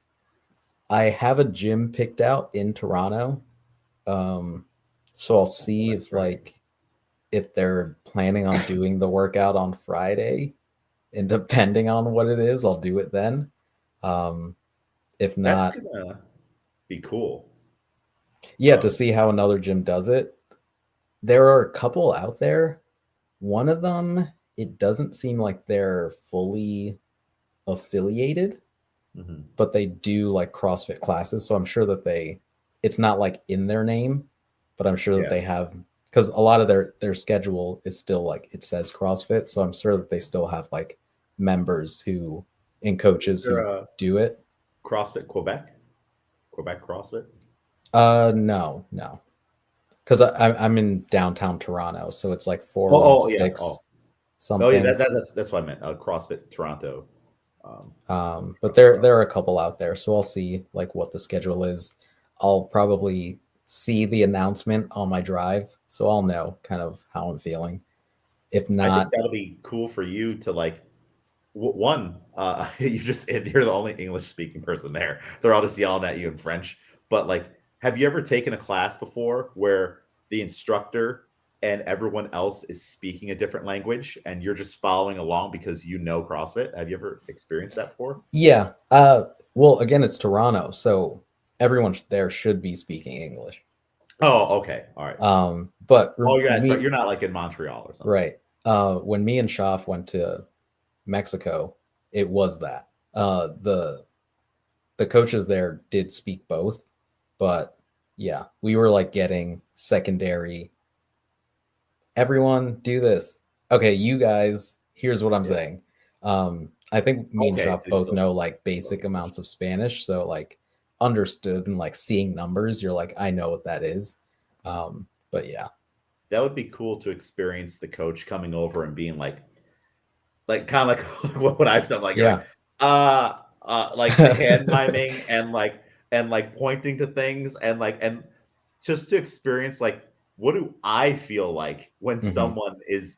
Speaker 2: I have a gym picked out in Toronto. So I'll see if like if they're planning on doing the workout on Friday, and depending on what it is, I'll do it then. If
Speaker 1: That's
Speaker 2: not,
Speaker 1: gonna be cool.
Speaker 2: yeah, to see how another gym does it. There are a couple out there. One of them, it doesn't seem like they're fully affiliated,
Speaker 1: Mhm.
Speaker 2: but they do like CrossFit classes. So I'm sure that it's not like in their name, but I'm sure that
Speaker 1: Yeah.
Speaker 2: they have, because a lot of their schedule is still like it says CrossFit. So I'm sure that they still have like members and
Speaker 1: Is
Speaker 2: coaches
Speaker 1: there
Speaker 2: who
Speaker 1: a
Speaker 2: do it.
Speaker 1: CrossFit Quebec? Quebec CrossFit?
Speaker 2: No, because I'm in downtown Toronto, so it's like
Speaker 1: Oh, yeah.
Speaker 2: 416
Speaker 1: Oh, yeah.
Speaker 2: something.
Speaker 1: That's what I meant. CrossFit Toronto.
Speaker 2: But
Speaker 1: CrossFit
Speaker 2: there
Speaker 1: Toronto.
Speaker 2: are a couple out there, so I'll see like what the schedule is. I'll probably see the announcement on my drive, so I'll know kind of how I'm feeling. If
Speaker 1: I think
Speaker 2: not,
Speaker 1: that'll be cool for you to like. One, you're the only English speaking person there. They're all just yelling at you in French. But like, have you ever taken a class before where the instructor and everyone else is speaking a different language and you're just following along because you know CrossFit? Have you ever experienced that before?
Speaker 2: yeah. Well, again, it's Toronto, so everyone there should be speaking English.
Speaker 1: Oh, okay. All right.
Speaker 2: But
Speaker 1: Oh, yeah, that's right.
Speaker 2: me,
Speaker 1: You're not like in Montreal or something.
Speaker 2: right? When me and Shaf went to Mexico, it was that. The coaches there did speak both, but yeah, we were like getting secondary. Everyone do this. Okay, you guys, here's what I'm
Speaker 1: Yeah.
Speaker 2: saying. I think me and
Speaker 1: Okay.
Speaker 2: Shaf
Speaker 1: So
Speaker 2: both
Speaker 1: still
Speaker 2: know like basic amounts of Spanish, so like understood and like seeing numbers, you're like, I know what that is. But yeah,
Speaker 1: that would be cool to experience the coach coming over and being like kind of like what I've done. Like you're like,
Speaker 2: yeah,
Speaker 1: like hand miming and like pointing to things and just to experience like what do I feel like when
Speaker 2: hmm,
Speaker 1: someone is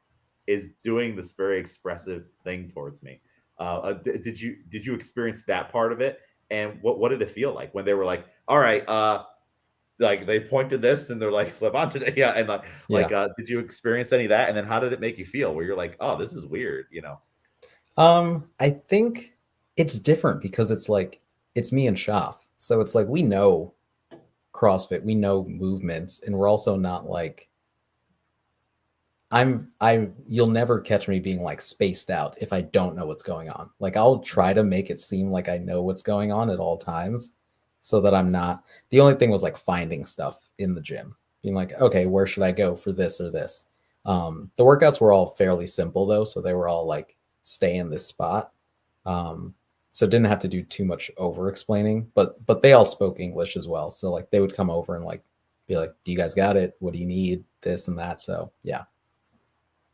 Speaker 1: doing this very expressive thing towards me. Did you experience that part of it? And what did it feel like when they were like, all right, like they pointed this and they're like Levante, yeah, and
Speaker 2: yeah.
Speaker 1: did you experience any of that? And then how did it make you feel? Where you're like, oh, this is weird, you know?
Speaker 2: I think it's different because it's like it's me and Shaf, so it's like we know CrossFit, we know movements, and we're also not like you'll never catch me being like spaced out if I don't know what's going on. Like I'll try to make it seem like I know what's going on at all times so that I'm not. The only thing was like finding stuff in the gym, being like, okay, where should I go for this or this? The workouts were all fairly simple though, so they were all like stay in this spot. Um, so didn't have to do too much over explaining, but they all spoke English as well. So like they would come over and like be like, "Do you guys got it? What do you need? This and that." So yeah.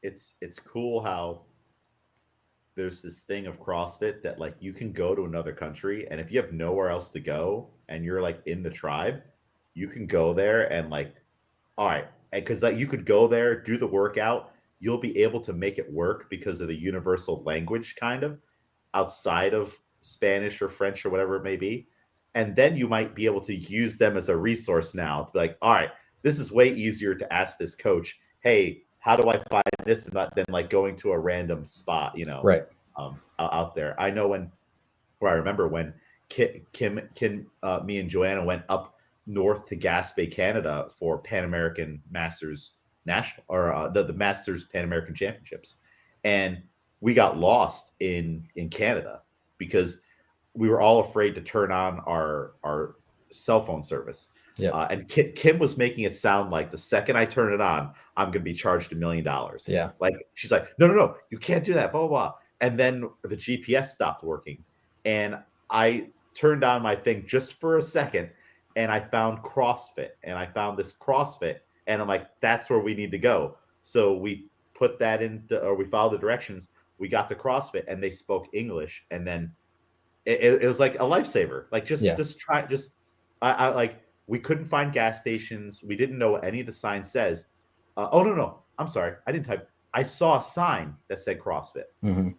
Speaker 1: It's cool how there's this thing of CrossFit that like you can go to another country and if you have nowhere else to go and you're like in the tribe, you can go there and like, all right, because like you could go there, do the workout, you'll be able to make it work because of the universal language kind of outside of Spanish or French or whatever it may be. And then you might be able to use them as a resource now to be like, all right, this is way easier to ask this coach, hey, how do I find this and that than like going to a random spot,
Speaker 2: Right.
Speaker 1: out there. I know where I remember when me and Joanna went up north to Gaspé, Canada for Pan American Masters National or the Masters Pan American Championships, and we got lost in Canada because we were all afraid to turn on our cell phone service.
Speaker 2: Yep.
Speaker 1: And Kim was making it sound like the second I turn it on, I'm going to be charged $1 million.
Speaker 2: Yeah.
Speaker 1: Like she's like, no, you can't do that, blah, blah, blah. And then the GPS stopped working, and I turned on my thing just for a second, and I found CrossFit, and I found this CrossFit, and I'm like, that's where we need to go. So we put that into, or we followed the directions. We got to CrossFit, and they spoke English, and then it was like a lifesaver. Like
Speaker 2: Yeah.
Speaker 1: just try, just I like we couldn't find gas stations. We didn't know what any of the sign says. Oh no, I'm sorry, I didn't type. I saw a sign that said CrossFit,
Speaker 2: Hmm.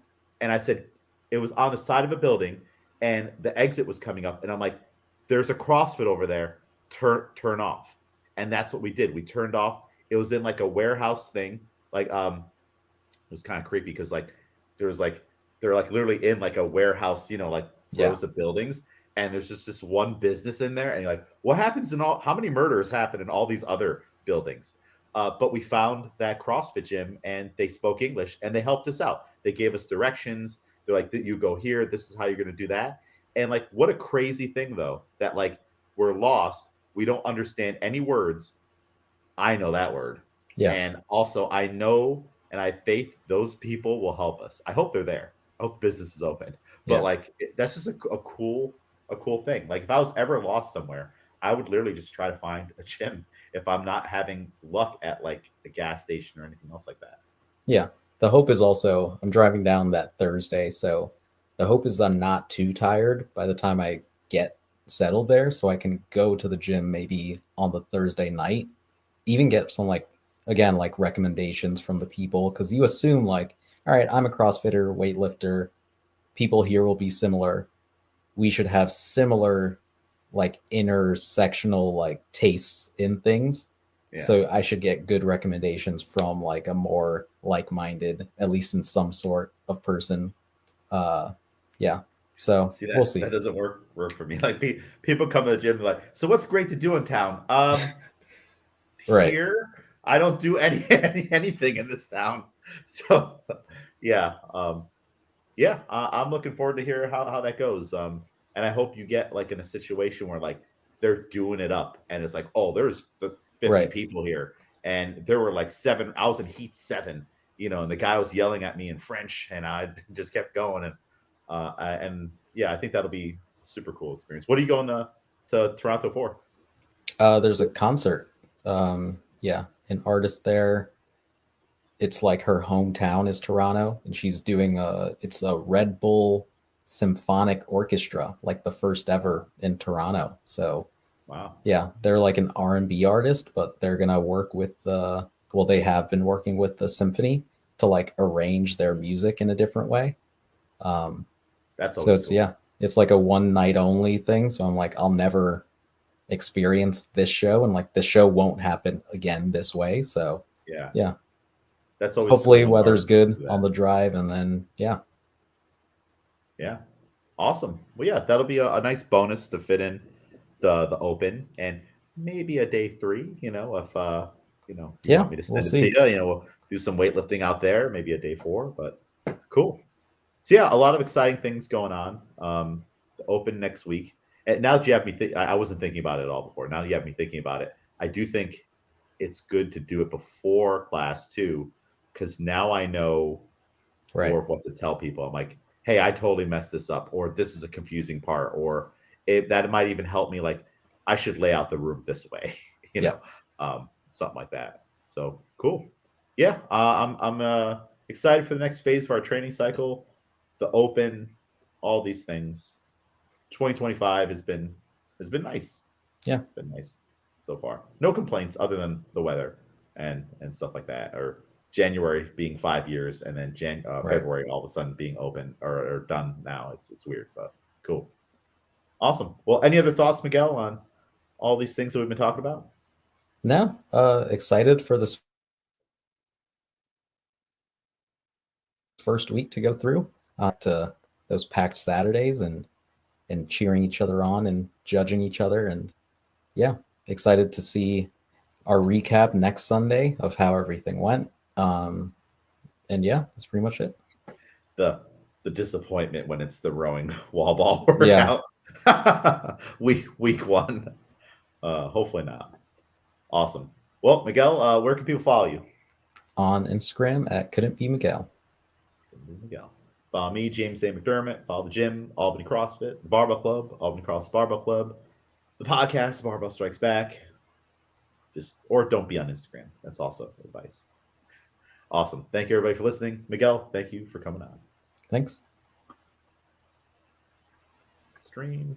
Speaker 1: and I said it was on the side of a building, and the exit was coming up, and I'm like, "There's a CrossFit over there. Turn off." And that's what we did. We turned off. It was in like a warehouse thing. Like it was kind of creepy because like there was like they're like literally in like a warehouse, like
Speaker 2: Yeah.
Speaker 1: rows of buildings, and there's just this one business in there, and you're like, what happens in all? How many murders happen in all these other buildings? But we found that CrossFit gym, and they spoke English, and they helped us out. They gave us directions. They're like, you go here. This is how you're going to do that. And like, what a crazy thing though that like we're lost. We don't understand any words. I know that word.
Speaker 2: Yeah.
Speaker 1: And also, I know and I have faith those people will help us. I hope they're there. I hope business is open. But
Speaker 2: Yeah.
Speaker 1: like, that's just a cool thing. Like, if I was ever lost somewhere, I would literally just try to find a gym if I'm not having luck at like a gas station or anything else like that.
Speaker 2: Yeah. The hope is also I'm driving down that Thursday, so the hope is I'm not too tired by the time I get settled there, so I can go to the gym maybe on the Thursday night, even get some like again like recommendations from the people because you assume like, all right, I'm a CrossFitter, weightlifter, people here will be similar. We should have similar like intersectional like tastes in things.
Speaker 1: Yeah.
Speaker 2: So I should get good recommendations from like a more like-minded, at least in some sort of person. Uh yeah. So
Speaker 1: See
Speaker 2: we'll
Speaker 1: that
Speaker 2: see.
Speaker 1: doesn't work for me. Like people come to the gym like, so what's great to do in town?
Speaker 2: Right.
Speaker 1: Here I don't do anything in this town. So yeah, yeah, I'm looking forward to hear how that goes. And I hope you get like in a situation where like they're doing it up, and it's like, oh, there's the 50
Speaker 2: Right.
Speaker 1: people here, and there were like seven. I was in heat seven, and the guy was yelling at me in French, and I just kept going, and yeah, I think that'll be a super cool experience. What are you going to Toronto for?
Speaker 2: There's a concert. Yeah, an artist there. It's like her hometown is Toronto, and she's doing it's a Red Bull Symphonic Orchestra, like the first ever in Toronto. So
Speaker 1: Wow,
Speaker 2: yeah, they're like an R&B artist, but they're gonna work with the well, they have been working with the symphony to like arrange their music in a different way. Um,
Speaker 1: that's
Speaker 2: so
Speaker 1: always
Speaker 2: it's
Speaker 1: cool.
Speaker 2: yeah, it's like a one night only thing. So I'm like, I'll never experience this show, and like the show won't happen again this way. So
Speaker 1: Yeah,
Speaker 2: yeah,
Speaker 1: that's always cool
Speaker 2: hopefully
Speaker 1: when
Speaker 2: weather's
Speaker 1: artists
Speaker 2: good
Speaker 1: do
Speaker 2: on
Speaker 1: that.
Speaker 2: the drive, and then yeah,
Speaker 1: Yeah. Awesome. Well, yeah, that'll be a nice bonus to fit in the open and maybe a day three, if you
Speaker 2: yeah,
Speaker 1: want me to
Speaker 2: we'll
Speaker 1: send it to
Speaker 2: see.
Speaker 1: you, we'll do some weightlifting out there, maybe a day four, but cool. So yeah, a lot of exciting things going on. The open next week. And now that you have me think I wasn't thinking about it at all before. Now that you have me thinking about it, I do think it's good to do it before class too, because now I know
Speaker 2: Right.
Speaker 1: more of what to tell people. I'm like, hey, I totally messed this up, or this is a confusing part, or that might even help me. Like, I should lay out the room this way,
Speaker 2: Yeah.
Speaker 1: something like that. So cool. Yeah, I'm excited for the next phase of our training cycle, the open, all these things. 2025 has been nice.
Speaker 2: Yeah.
Speaker 1: Been nice so far. No complaints other than the weather and stuff like that. Or January being 5 years, and then
Speaker 2: Right.
Speaker 1: February all of a sudden being open or done now. It's weird, but cool, awesome. Well, any other thoughts, Miguel, on all these things that we've been talking about?
Speaker 2: Now, excited for this first week to go through to those packed Saturdays and cheering each other on and judging each other, and yeah, excited to see our recap next Sunday of how everything went. And yeah, that's pretty much it.
Speaker 1: The the disappointment when it's the rowing wall ball
Speaker 2: Yeah,
Speaker 1: workout. week one. Hopefully not. Awesome. Well, Miguel, where can people follow you?
Speaker 2: on Instagram at couldn't be Miguel.
Speaker 1: Miguel. Follow me, James A. McDermott. Follow the gym, Albany CrossFit, the Barbell Club, Albany Cross Barbell Club, the podcast, Barbell Strikes Back. Or don't be on Instagram. That's also advice. Awesome. Thank you, everybody, for listening. Miguel, thank you for coming on.
Speaker 2: Thanks.
Speaker 1: Stream.